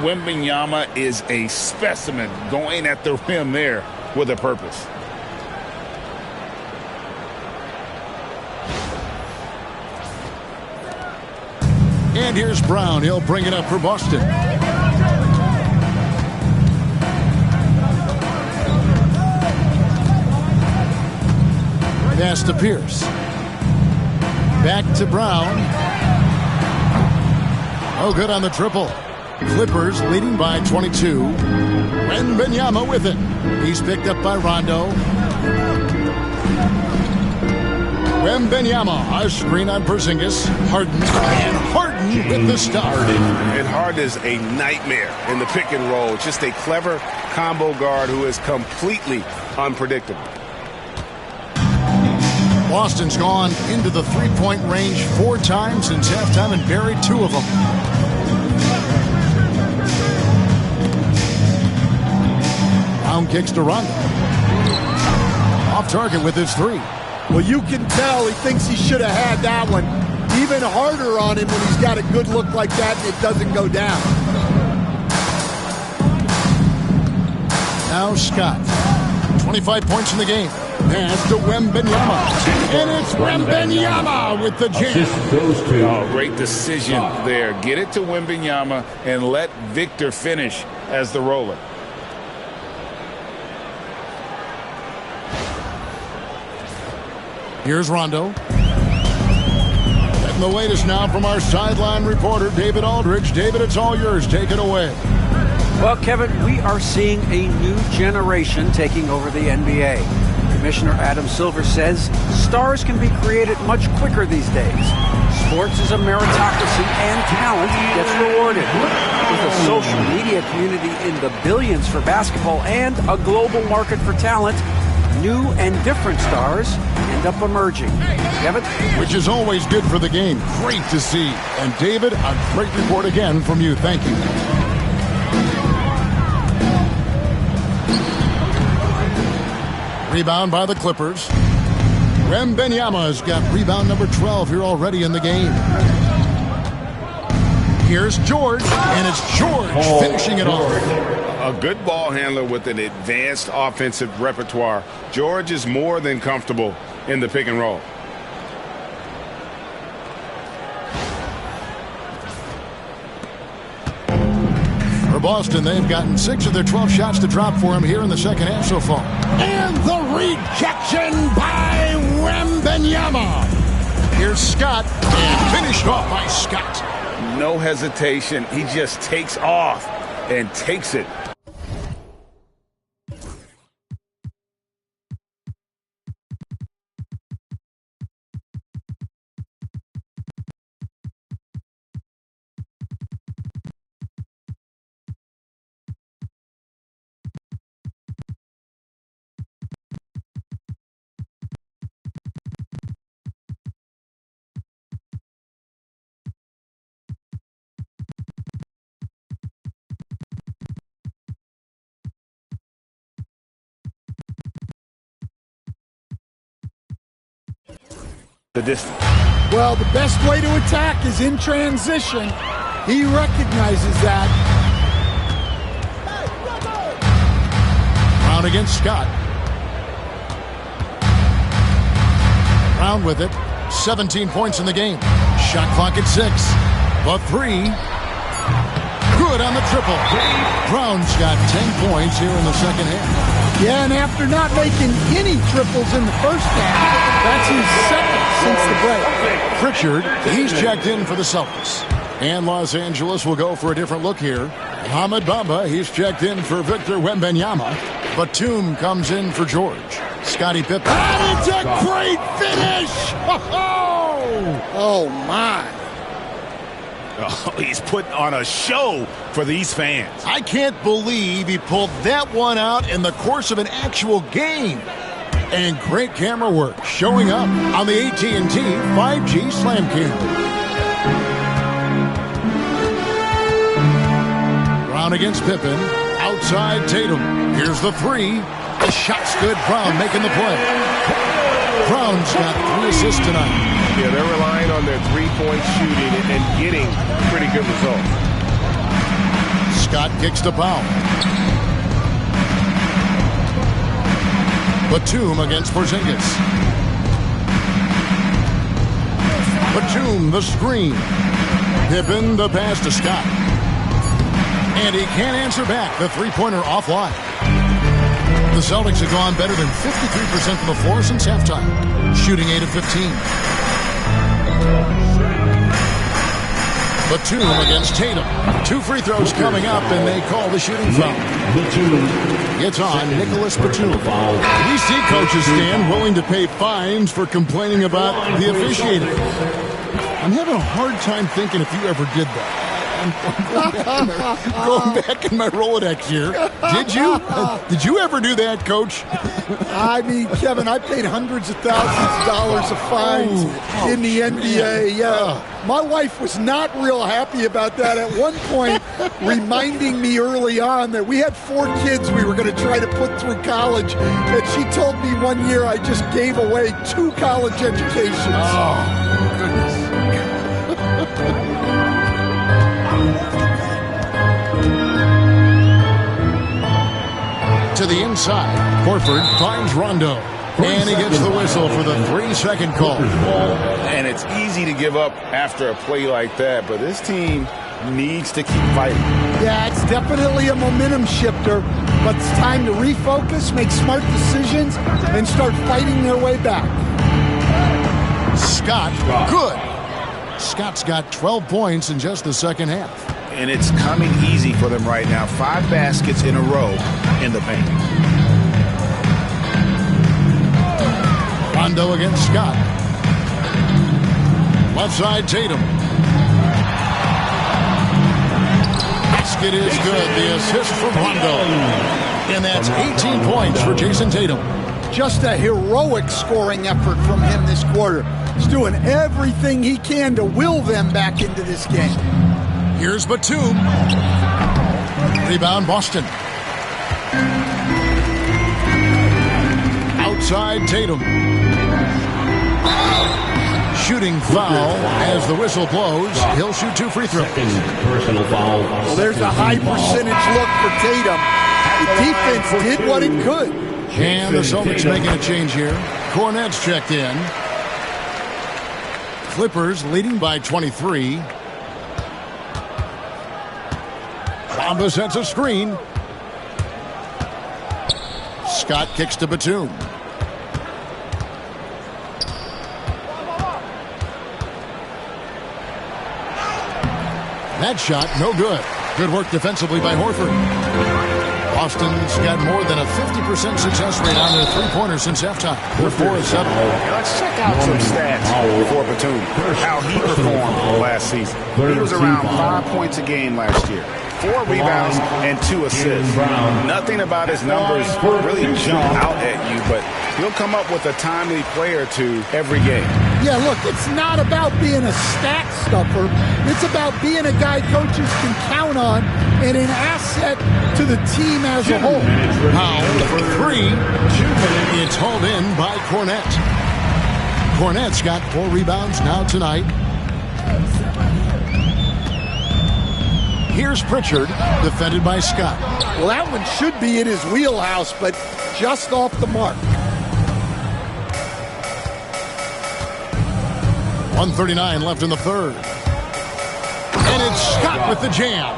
Wembanyama is a specimen going at the rim there with a purpose. And here's Brown. He'll bring it up for Boston. Pass to Pierce. Back to Brown. Oh, good on the triple. Clippers leading by 22. Wembanyama with it. He's picked up by Rondo. Wembanyama, a screen on Porzingis. Harden, and Harden with the stop. And Harden is a nightmare in the pick and roll. Just a clever combo guard who is completely unpredictable. Boston's gone into the three-point range 4 times since halftime and buried 2 of them. Brown kicks to Rondo. Off target with his 3. Well, you can tell he thinks he should have had that one. Even harder on him when he's got a good look like that and it doesn't go down. Now Scott. 25 points in the game. Pass to Wembanyama. And it's Wembanyama with the jam. Oh, great decision there. Get it to Wembanyama and let Victor finish as the roller. Here's Rondo. Getting the latest now from our sideline reporter, David Aldridge. David, it's all yours. Take it away. Well, Kevin, we are seeing a new generation taking over the NBA. Commissioner Adam Silver says stars can be created much quicker these days. Sports is a meritocracy and talent gets rewarded. With a social media community in the billions for basketball and a global market for talent, new and different stars end up emerging. Kevin? Which is always good for the game. Great to see. And David, a great report again from you. Thank you. Rebound by the Clippers. Wembanyama's got rebound number 12 here already in the game. Here's George, and it's George finishing it off. A good ball handler with an advanced offensive repertoire. George is more than comfortable in the pick and roll. For Boston, they've gotten 6 of their 12 shots to drop for him here in the second half so far. And the rejection by Wembanyama. Here's Scott, and finished off by Scott. No hesitation. He just takes off and takes it. The distance. Well, the best way to attack is in transition. He recognizes that. Brown against Scott. Brown with it. 17 points in the game. Shot clock at 6. The 3. Good on the triple. Brown's got 10 points here in the second half. Yeah, and after not making any triples in the first half, that's his second since the break. Pritchard, he's checked in for the Celtics. And Los Angeles will go for a different look here. Ahmed Bamba, he's checked in for Victor Wembanyama. Batum comes in for George. Scottie Pippen. And it's a great finish! Oh, my. Oh, he's putting on a show for these fans. I can't believe he pulled that one out in the course of an actual game. And great camera work showing up on the AT&T 5G Slam Cam. Brown against Pippen. Outside Tatum. Here's the three. The shot's good. Brown making the play. Brown's got 3 assists tonight. Yeah, they're relying on their three-point shooting and getting pretty good results. Scott kicks to Powell. Batum against Porzingis. Batum, the screen. Pippen, the pass to Scott. And he can't answer back. The three-pointer offline. The Celtics have gone better than 53% from the floor since halftime, shooting 8 of 15. Batum against Tatum. 2 free throws coming up, and they call the shooting foul. It's on Nicholas Batum. We see coaches stand willing to pay fines for complaining about the officiating. I'm having a hard time thinking if you ever did that. I'm going back in my Rolodex here. Did you? Did you ever do that, Coach? I mean, Kevin, I paid hundreds of thousands of dollars of fines in the NBA. Yeah. My wife was not real happy about that at one point, reminding me early on that we had 4 kids we were going to try to put through college. And she told me one year I just gave away 2 college educations. Oh, goodness. To the inside, Horford finds Rondo, and he gets the whistle for the 3-second call. And it's easy to give up after a play like that, but this team needs to keep fighting. Yeah, it's definitely a momentum shifter, but it's time to refocus, make smart decisions, and start fighting their way back. Scott, good. Scott's got 12 points in just the second half. And it's coming easy for them right now. 5 baskets in a row in the paint. Rondo against Scott. Left side, Tatum. Basket is good. The assist from Rondo. And that's 18 points for Jason Tatum. Just a heroic scoring effort from him this quarter. He's doing everything he can to will them back into this game. Here's Batum. Rebound, Boston. Outside, Tatum. Shooting foul as the whistle blows. He'll shoot 2 free throws. Personal foul. Well, there's a high percentage look for Tatum. The defense did what it could. And the Celtics making a change here. Cornette's checked in. Clippers leading by 23. Bamba sets a screen. Scott kicks to Batum. That shot, no good. Good work defensively by Horford. Boston's got more than a 50% success rate on their three-pointers since halftime. They're 4 of 7. Let's check out some stats for Batum. How he performed last season. He was around 5 points a game last year. 4 rebounds and 2 assists. Nothing about his numbers really jump out at you, but he'll come up with a timely play or 2 every game. Yeah, look, it's not about being a stat stuffer. It's about being a guy coaches can count on and an asset to the team as a whole. Powell for 3. It's hauled in by Cornette. Cornette's got 4 rebounds now tonight. Here's Pritchard, defended by Scott. Well, that one should be in his wheelhouse, but just off the mark. 1:39 left in the third. And it's Scott with the jam.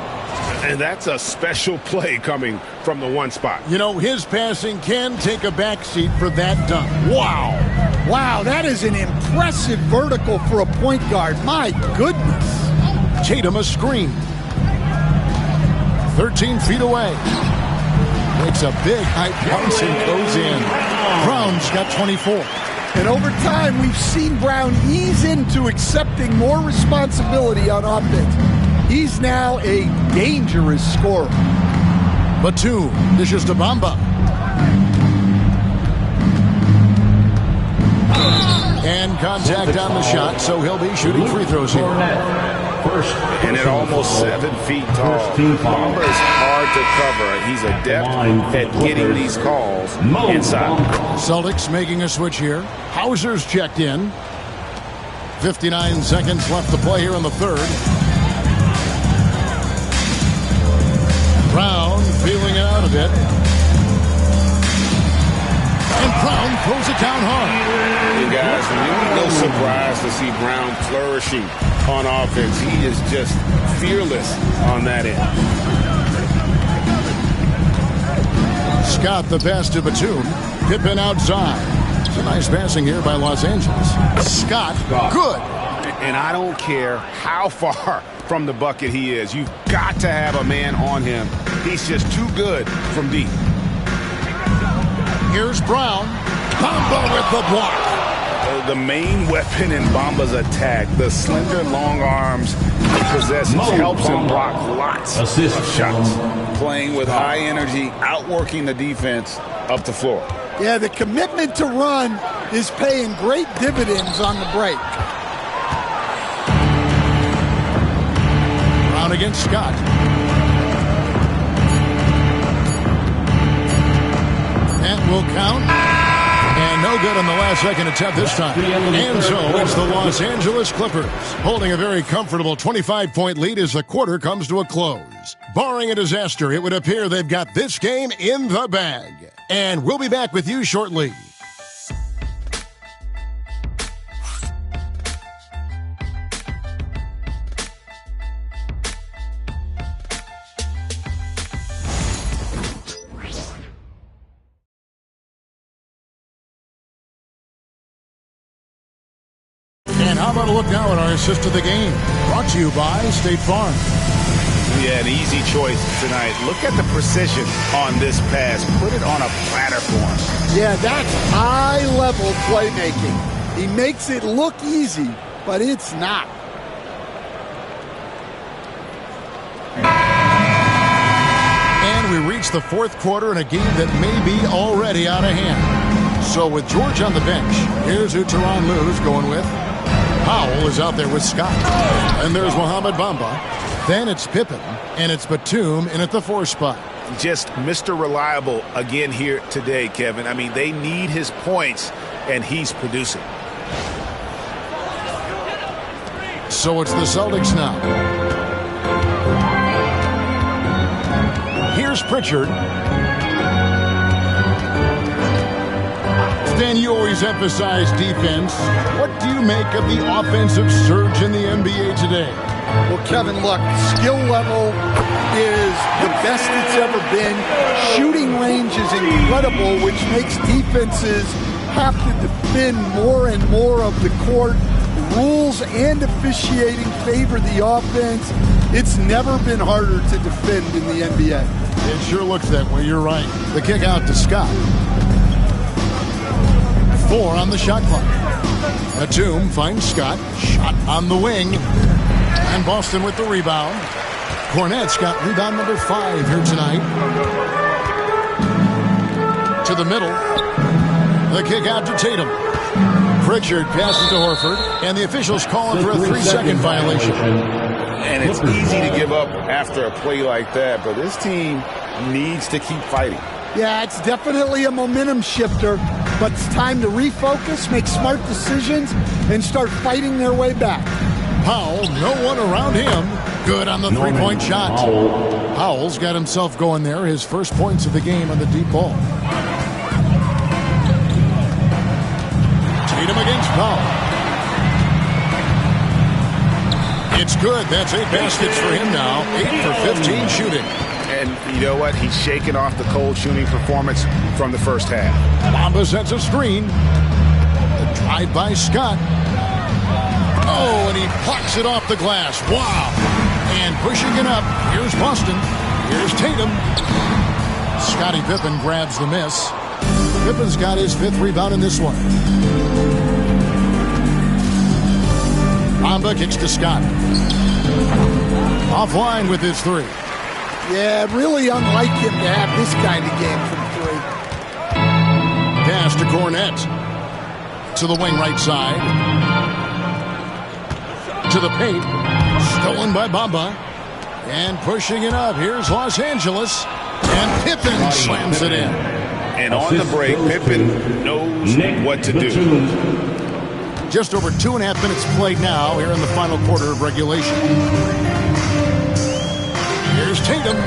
And that's a special play coming from the 1 spot. You know, his passing can take a backseat for that dunk. Wow. Wow, that is an impressive vertical for a point guard. My goodness. Tatum a screen. 13 feet away. Makes a big high bounce and goes in. Brown's got 24. And over time, we've seen Brown ease into accepting more responsibility on offense. He's now a dangerous scorer. Batum dishes to Bamba. contact on the shot, so he'll be shooting free throws here. And at almost 7 feet tall, Bamba is hard to cover. He's adept at getting these calls inside. Celtics making a switch here. Hauser's checked in. 59 seconds left to play here in the third. Brown feeling it out a bit. And Brown throws it down hard. And guys, really no surprise to see Brown flourishing on offense. He is just fearless on that end. Scott the pass to Batum. Pippen outside. It's a nice passing here by Los Angeles. Scott, good. And I don't care how far from the bucket he is. You've got to have a man on him. He's just too good from deep. Here's Brown. Bamba with the block. The main weapon in Bamba's attack, the slender long arms he possesses, helps him block lots of shots. Playing with high energy, outworking the defense up the floor. Yeah, the commitment to run is paying great dividends on the break. Brown against Scott. That will count. And no good on the last second attempt this time. And so it's the Los Angeles Clippers holding a very comfortable 25-point lead as the quarter comes to a close. Barring a disaster, it would appear they've got this game in the bag. And we'll be back with you shortly. How about a look now at our assist of the game? Brought to you by State Farm. Yeah, an easy choice tonight. Look at the precision on this pass. Put it on a platter for him. Yeah, that's high-level playmaking. He makes it look easy, but it's not. And we reach the fourth quarter in a game that may be already out of hand. So with George on the bench, here's who Tyronn Lue's going with. Powell is out there with Scott. And there's Mohamed Bamba. Then it's Pippen, and it's Batum in at the 4 spot. Just Mr. Reliable again here today, Kevin. I mean, they need his points, and he's producing. So it's the Celtics now. Here's Pritchard. Stan, you always emphasize defense. What do you make of the offensive surge in the NBA today? Well, Kevin, look, skill level is the best it's ever been. Shooting range is incredible, which makes defenses have to defend more and more of the court. Rules and officiating favor the offense. It's never been harder to defend in the NBA. It sure looks that way. You're right. The kick out to Scott. 4 on the shot clock. Batum finds Scott. Shot on the wing. And Boston with the rebound. Cornette's got rebound number 5 here tonight. To the middle. The kick out to Tatum. Pritchard passes to Horford. And the officials calling for a 3-second violation. And it's easy to give up after a play like that, but this team needs to keep fighting. Yeah, it's definitely a momentum shifter, but it's time to refocus, make smart decisions, and start fighting their way back. Powell, no one around him. Good on the 3-point shot. Powell's got himself going there. His first points of the game on the deep ball. Tatum against Powell. It's good. That's 8 baskets for him now. 8 for 15 shooting. And you know what? He's shaking off the cold shooting performance from the first half. Bamba sets a screen. The drive by Scott. Oh, and he plucks it off the glass. Wow. And pushing it up. Here's Boston. Here's Tatum. Scottie Pippen grabs the miss. Pippen's got his 5th rebound in this one. Bamba kicks to Scott. Offline with his 3. Yeah, really unlike him to have this kind of game from 3. Pass to Cornette. to the wing right side. To the paint. Stolen by Bamba. And pushing it up. Here's Los Angeles. And Pippen slams it in. And on the break, Pippen knows what to do. Just over 2.5 minutes played now here in the final quarter of regulation. Here's Tatum.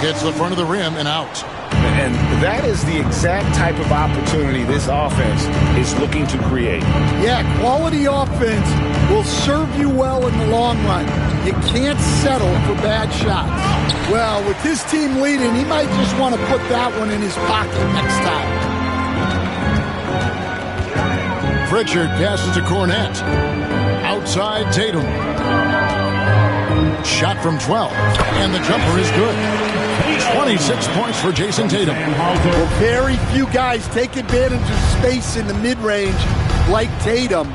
Hits the front of the rim and out. And that is the exact type of opportunity this offense is looking to create. Yeah, quality offense will serve you well in the long run. You can't settle for bad shots. Well, with his team leading, he might just want to put that one in his pocket next time. Pritchard passes to Cornette. Outside Tatum. Shot from 12. And the jumper is good. 26 points for Jason Tatum. Well, very few guys take advantage of space in the mid-range like Tatum.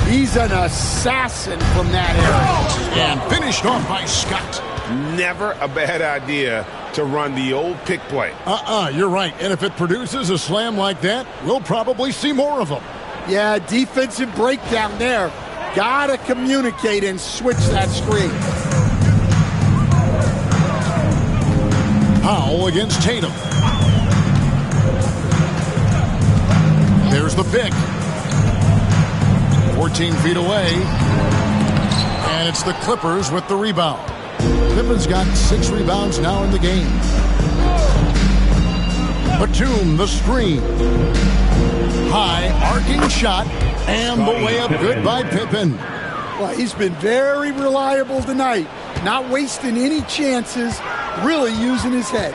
He's an assassin from that area. And finished off by Scott. Never a bad idea to run the old pick play. You're right. And if it produces a slam like that, we'll probably see more of them. Yeah, defensive breakdown there. Gotta communicate and switch that screen. Powell against Tatum. There's the pick. 14 feet away. And it's the Clippers with the rebound. Pippen's got 6 rebounds now in the game. Batum, the screen. High, arcing shot. And the layup good by Pippen. Well, he's been very reliable tonight. Not wasting any chances. Really using his head.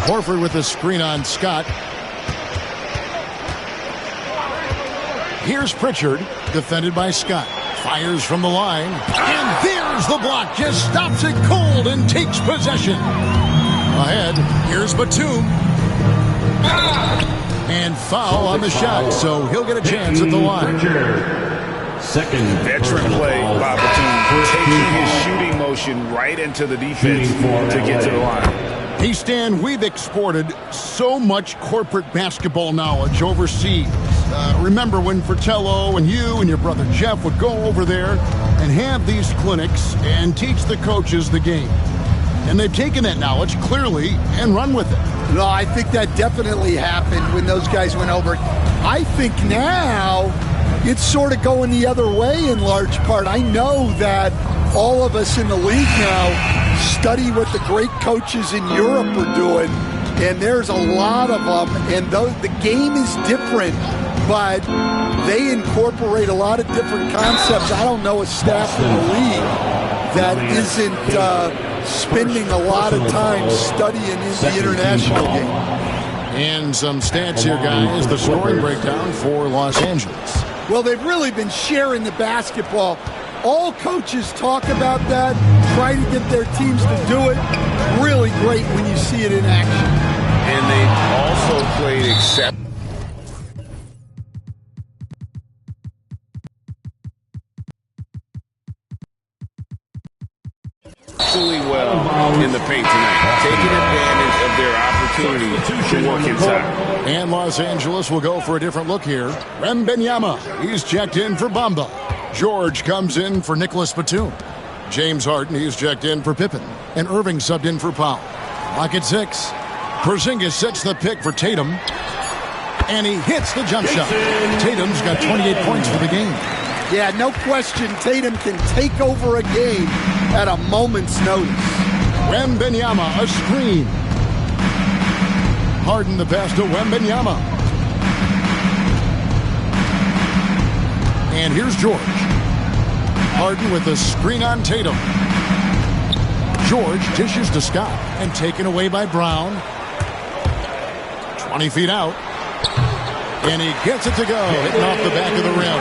Horford with the screen on Scott. Here's Pritchard, defended by Scott. Fires from the line. And there's the block. Just stops it cold and takes possession. Ahead, here's Batum. And foul on the shot, so he'll get a chance at the line. Second. Veteran play by Batum, taking his shooting motion right into the defense to get to the line. Hey, Stan, we've exported so much corporate basketball knowledge overseas. Remember when Fratello and you and your brother Jeff would go over there and have these clinics and teach the coaches the game. And they've taken that knowledge clearly and run with it. No, I think that definitely happened when those guys went over. I think now it's sort of going the other way in large part. I know that all of us in the league now study what the great coaches in Europe are doing, and there's a lot of them, and the game is different, but they incorporate a lot of different concepts. I don't know a staff in the league that isn't spending a lot of time studying in the international game. And some stats here, guys. The scoring breakdown for Los Angeles. Well, they've really been sharing the basketball. All coaches talk about that, try to get their teams to do it. Really great when you see it in action. And they've also played exceptionally well in the paint tonight, taking advantage of their opportunity to work inside. And Los Angeles will go for a different look here. Wembanyama, he's checked in for Bamba. George comes in for Nicholas Batum. James Harden, he's checked in for Pippen. And Irving subbed in for Powell. Lock at 6. Porzingis sets the pick for Tatum. And he hits the jump shot. Tatum's got 28 points for the game. Yeah, no question Tatum can take over a game at a moment's notice. Wembanyama, a screen. Harden the pass to Wembanyama. And here's George. Harden with a screen on Tatum. George dishes to Scott and taken away by Brown. 20 feet out. And he gets it to go, hitting off the back of the rim.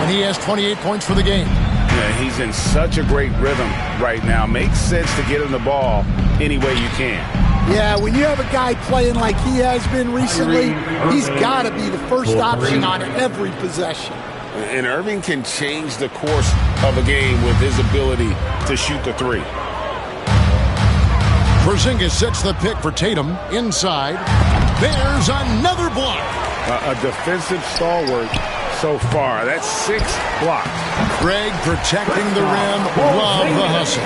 And he has 28 points for the game. Yeah, he's in such a great rhythm right now. Makes sense to get him the ball any way you can. Yeah, when you have a guy playing like he has been recently, he's got to be the first option on every possession. And Irving can change the course of a game with his ability to shoot the three. Porzingis sets the pick for Tatum inside. There's another block. A defensive stalwart so far. That's 6 blocks. Greg protecting the rim. Love the hustle.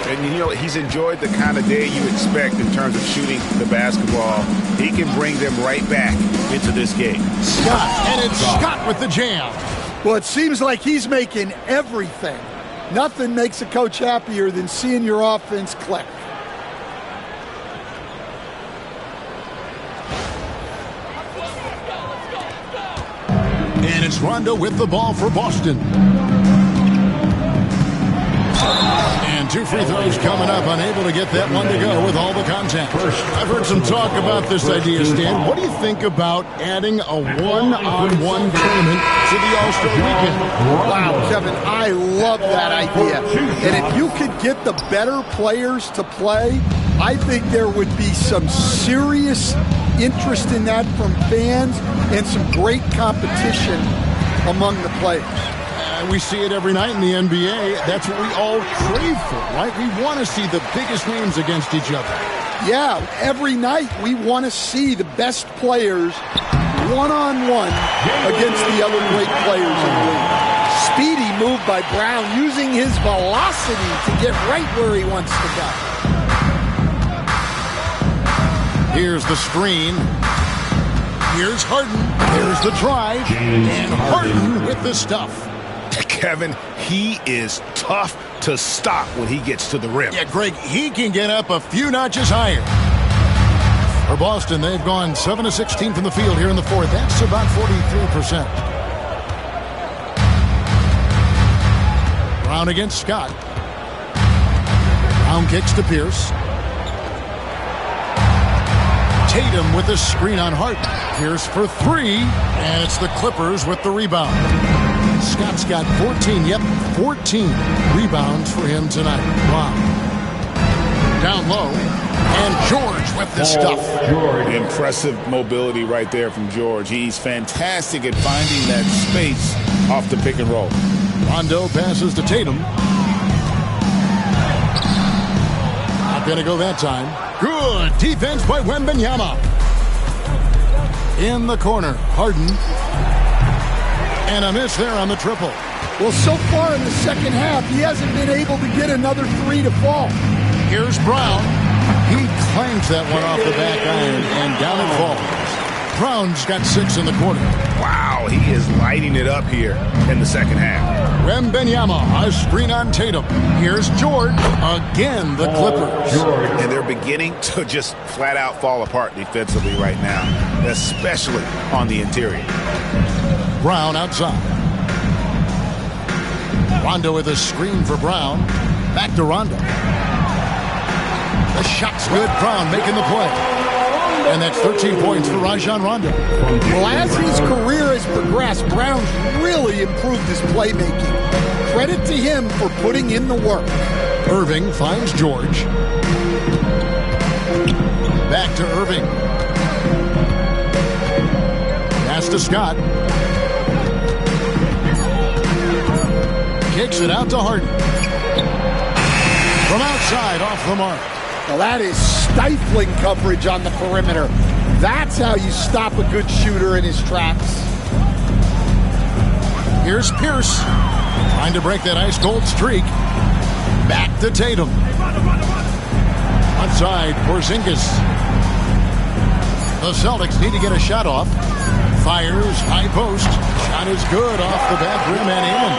And, you know, he's enjoyed the kind of day you expect in terms of shooting the basketball. He can bring them right back into this game. Scott, and it's Scott with the jam. Well, it seems like he's making everything. Nothing makes a coach happier than seeing your offense click. And it's Rondo with the ball for Boston. And 2 free throws coming up, unable to get that one to go with all the contact. I've heard some talk about this idea, Stan. What do you think about adding a one-on-one tournament to the All-Star Weekend? Wow, Kevin, I love that idea. And if you could get the better players to play, I think there would be some serious interest in that from fans and some great competition among the players. We see it every night in the NBA. That's what we all crave for, right? We want to see the biggest names against each other. Yeah, every night we want to see the best players one-on-one against the other great players in the league. Speedy move by Brown, using his velocity to get right where he wants to go. Here's the screen. Here's Harden. There's the drive. And Harden with the stuff. Kevin, he is tough to stop when he gets to the rim. Yeah, Greg, he can get up a few notches higher. For Boston, they've gone 7 of 16 from the field here in the fourth. That's about 43%. Brown against Scott. Brown kicks to Pierce. Tatum with the screen on Harden. Pierce for 3, and it's the Clippers with the rebound. Scott's got 14, 14 rebounds for him tonight. Wow. Down low, and George with the stuff. Impressive mobility right there from George. He's fantastic at finding that space off the pick and roll. Rondo passes to Tatum. Not going to go that time. Good defense by Wembanyama. In the corner, Harden. And a miss there on the triple. Well, so far in the second half, he hasn't been able to get another 3 to fall. Here's Brown. He clanks that one off the back iron, and down it falls. Brown's got 6 in the quarter. Wow, he is lighting it up here in the second half. Wembanyama, a screen on Tatum. Here's George. Again, the Clippers. And they're beginning to just flat out fall apart defensively right now, especially on the interior. Brown outside. Rondo with a screen for Brown. Back to Rondo. The shot's good. Brown making the play. And that's 13 points for Rajon Rondo. Well, as his career has progressed, Brown's really improved his playmaking. Credit to him for putting in the work. Irving finds George. Back to Irving. Pass to Scott. Kicks it out to Harden. From outside, off the mark. Well, that is stifling coverage on the perimeter. That's how you stop a good shooter in his tracks. Here's Pierce. Trying to break that ice-cold streak. Back to Tatum. Outside, Porzingis. The Celtics need to get a shot off. Fires, high post. Shot is good off the back rim and in.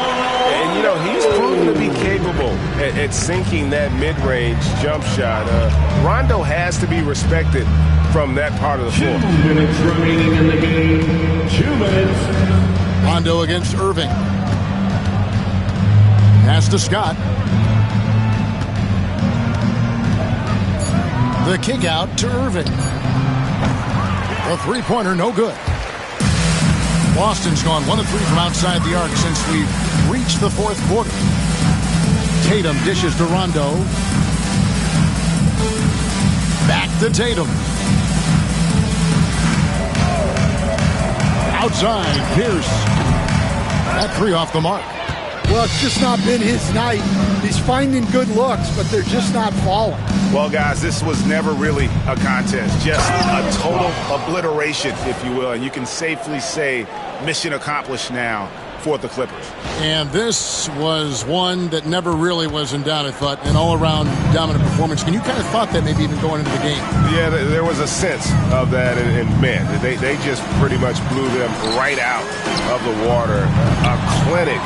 And, you know, he's proven to be capable at sinking that mid-range jump shot. Rondo has to be respected from that part of the floor. 2 minutes remaining in the game. 2 minutes. Rondo against Irving. Pass to Scott. The kick out to Irving. The three-pointer, no good. Boston's gone 1 of 3 from outside the arc since we've reached the fourth quarter. Tatum dishes to Rondo. Back to Tatum. Outside, Pierce. That 3 off the mark. Well, it's just not been his night. He's finding good looks, but they're just not falling. Well, guys, this was never really a contest. Just a total obliteration, if you will. And you can safely say mission accomplished now for the Clippers. And this was one that never really was in doubt, I thought, an all-around dominant performance. And you kind of thought that maybe even going into the game. Yeah, there was a sense of that, and man, they just pretty much blew them right out of the water. A clinic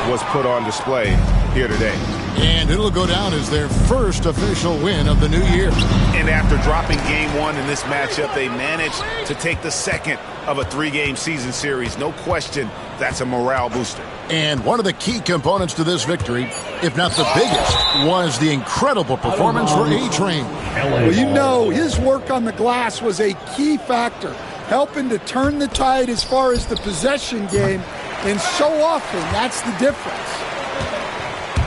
was put on display here today. And it'll go down as their first official win of the new year. And after dropping game one in this matchup, they managed to take the second of a 3-game season series. No question, that's a morale booster. And one of the key components to this victory, if not the biggest, was the incredible performance for A-Train. Well, you know, his work on the glass was a key factor, helping to turn the tide as far as the possession game, and so often that's the difference.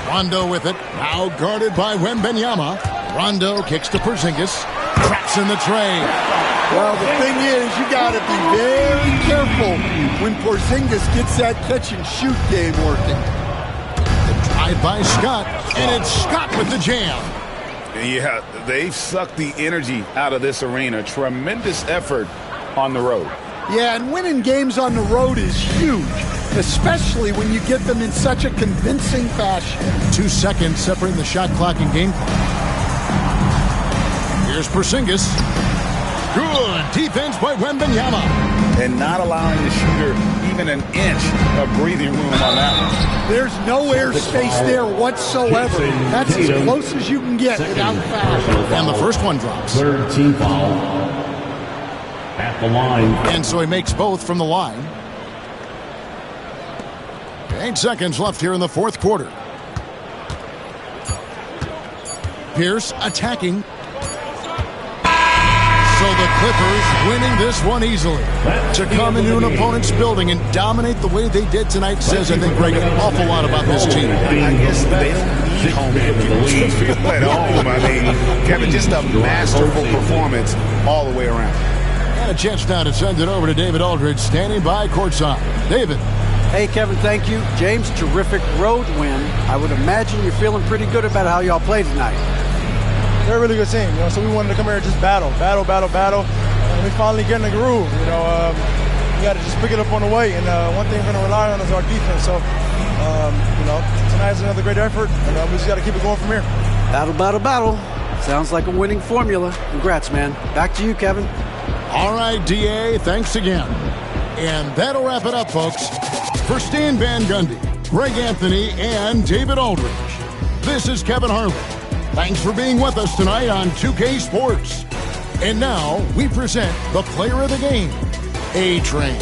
Rondo with it, now guarded by Wembanyama. Rondo kicks to Porzingis, traps in the tray. Well, the thing is, you got to be very careful when Porzingis gets that catch-and-shoot game working. The drive by Scott, and it's Scott with the jam. Yeah, they've sucked the energy out of this arena. Tremendous effort on the road. Yeah, and winning games on the road is huge, especially when you get them in such a convincing fashion. 2 seconds separating the shot clock and game clock. Here's Porzingis. Good defense by Wembanyama. And not allowing the shooter even an inch of breathing room on that one. There's no airspace there whatsoever. That's as close as you can get without foul. And the first one drops. Third team foul at the line. And so he makes both from the line. 8 seconds left here in the fourth quarter. Pierce attacking. So the Clippers winning this one easily. To come into an opponent's building and dominate the way they did tonight says, I think, Greg, an awful lot about this team. I guess they don't need home field to feel at home. I mean, Kevin, just a masterful performance all the way around. And a chance now to send it over to David Aldridge, standing by courtside. David. Hey, Kevin, thank you. James, terrific road win. I would imagine you're feeling pretty good about how y'all played tonight. They're a really good team, so we wanted to come here and just battle, and we finally get in the groove. We got to just pick it up on the way, and one thing we're going to rely on is our defense. So, tonight's another great effort, and we just got to keep it going from here. Battle. Sounds like a winning formula. Congrats, man. Back to you, Kevin. All right, DA, thanks again. And that'll wrap it up, folks. For Stan Van Gundy, Greg Anthony, and David Aldridge, this is Kevin Harlan. Thanks for being with us tonight on 2K Sports. And now we present the player of the game, A-Train.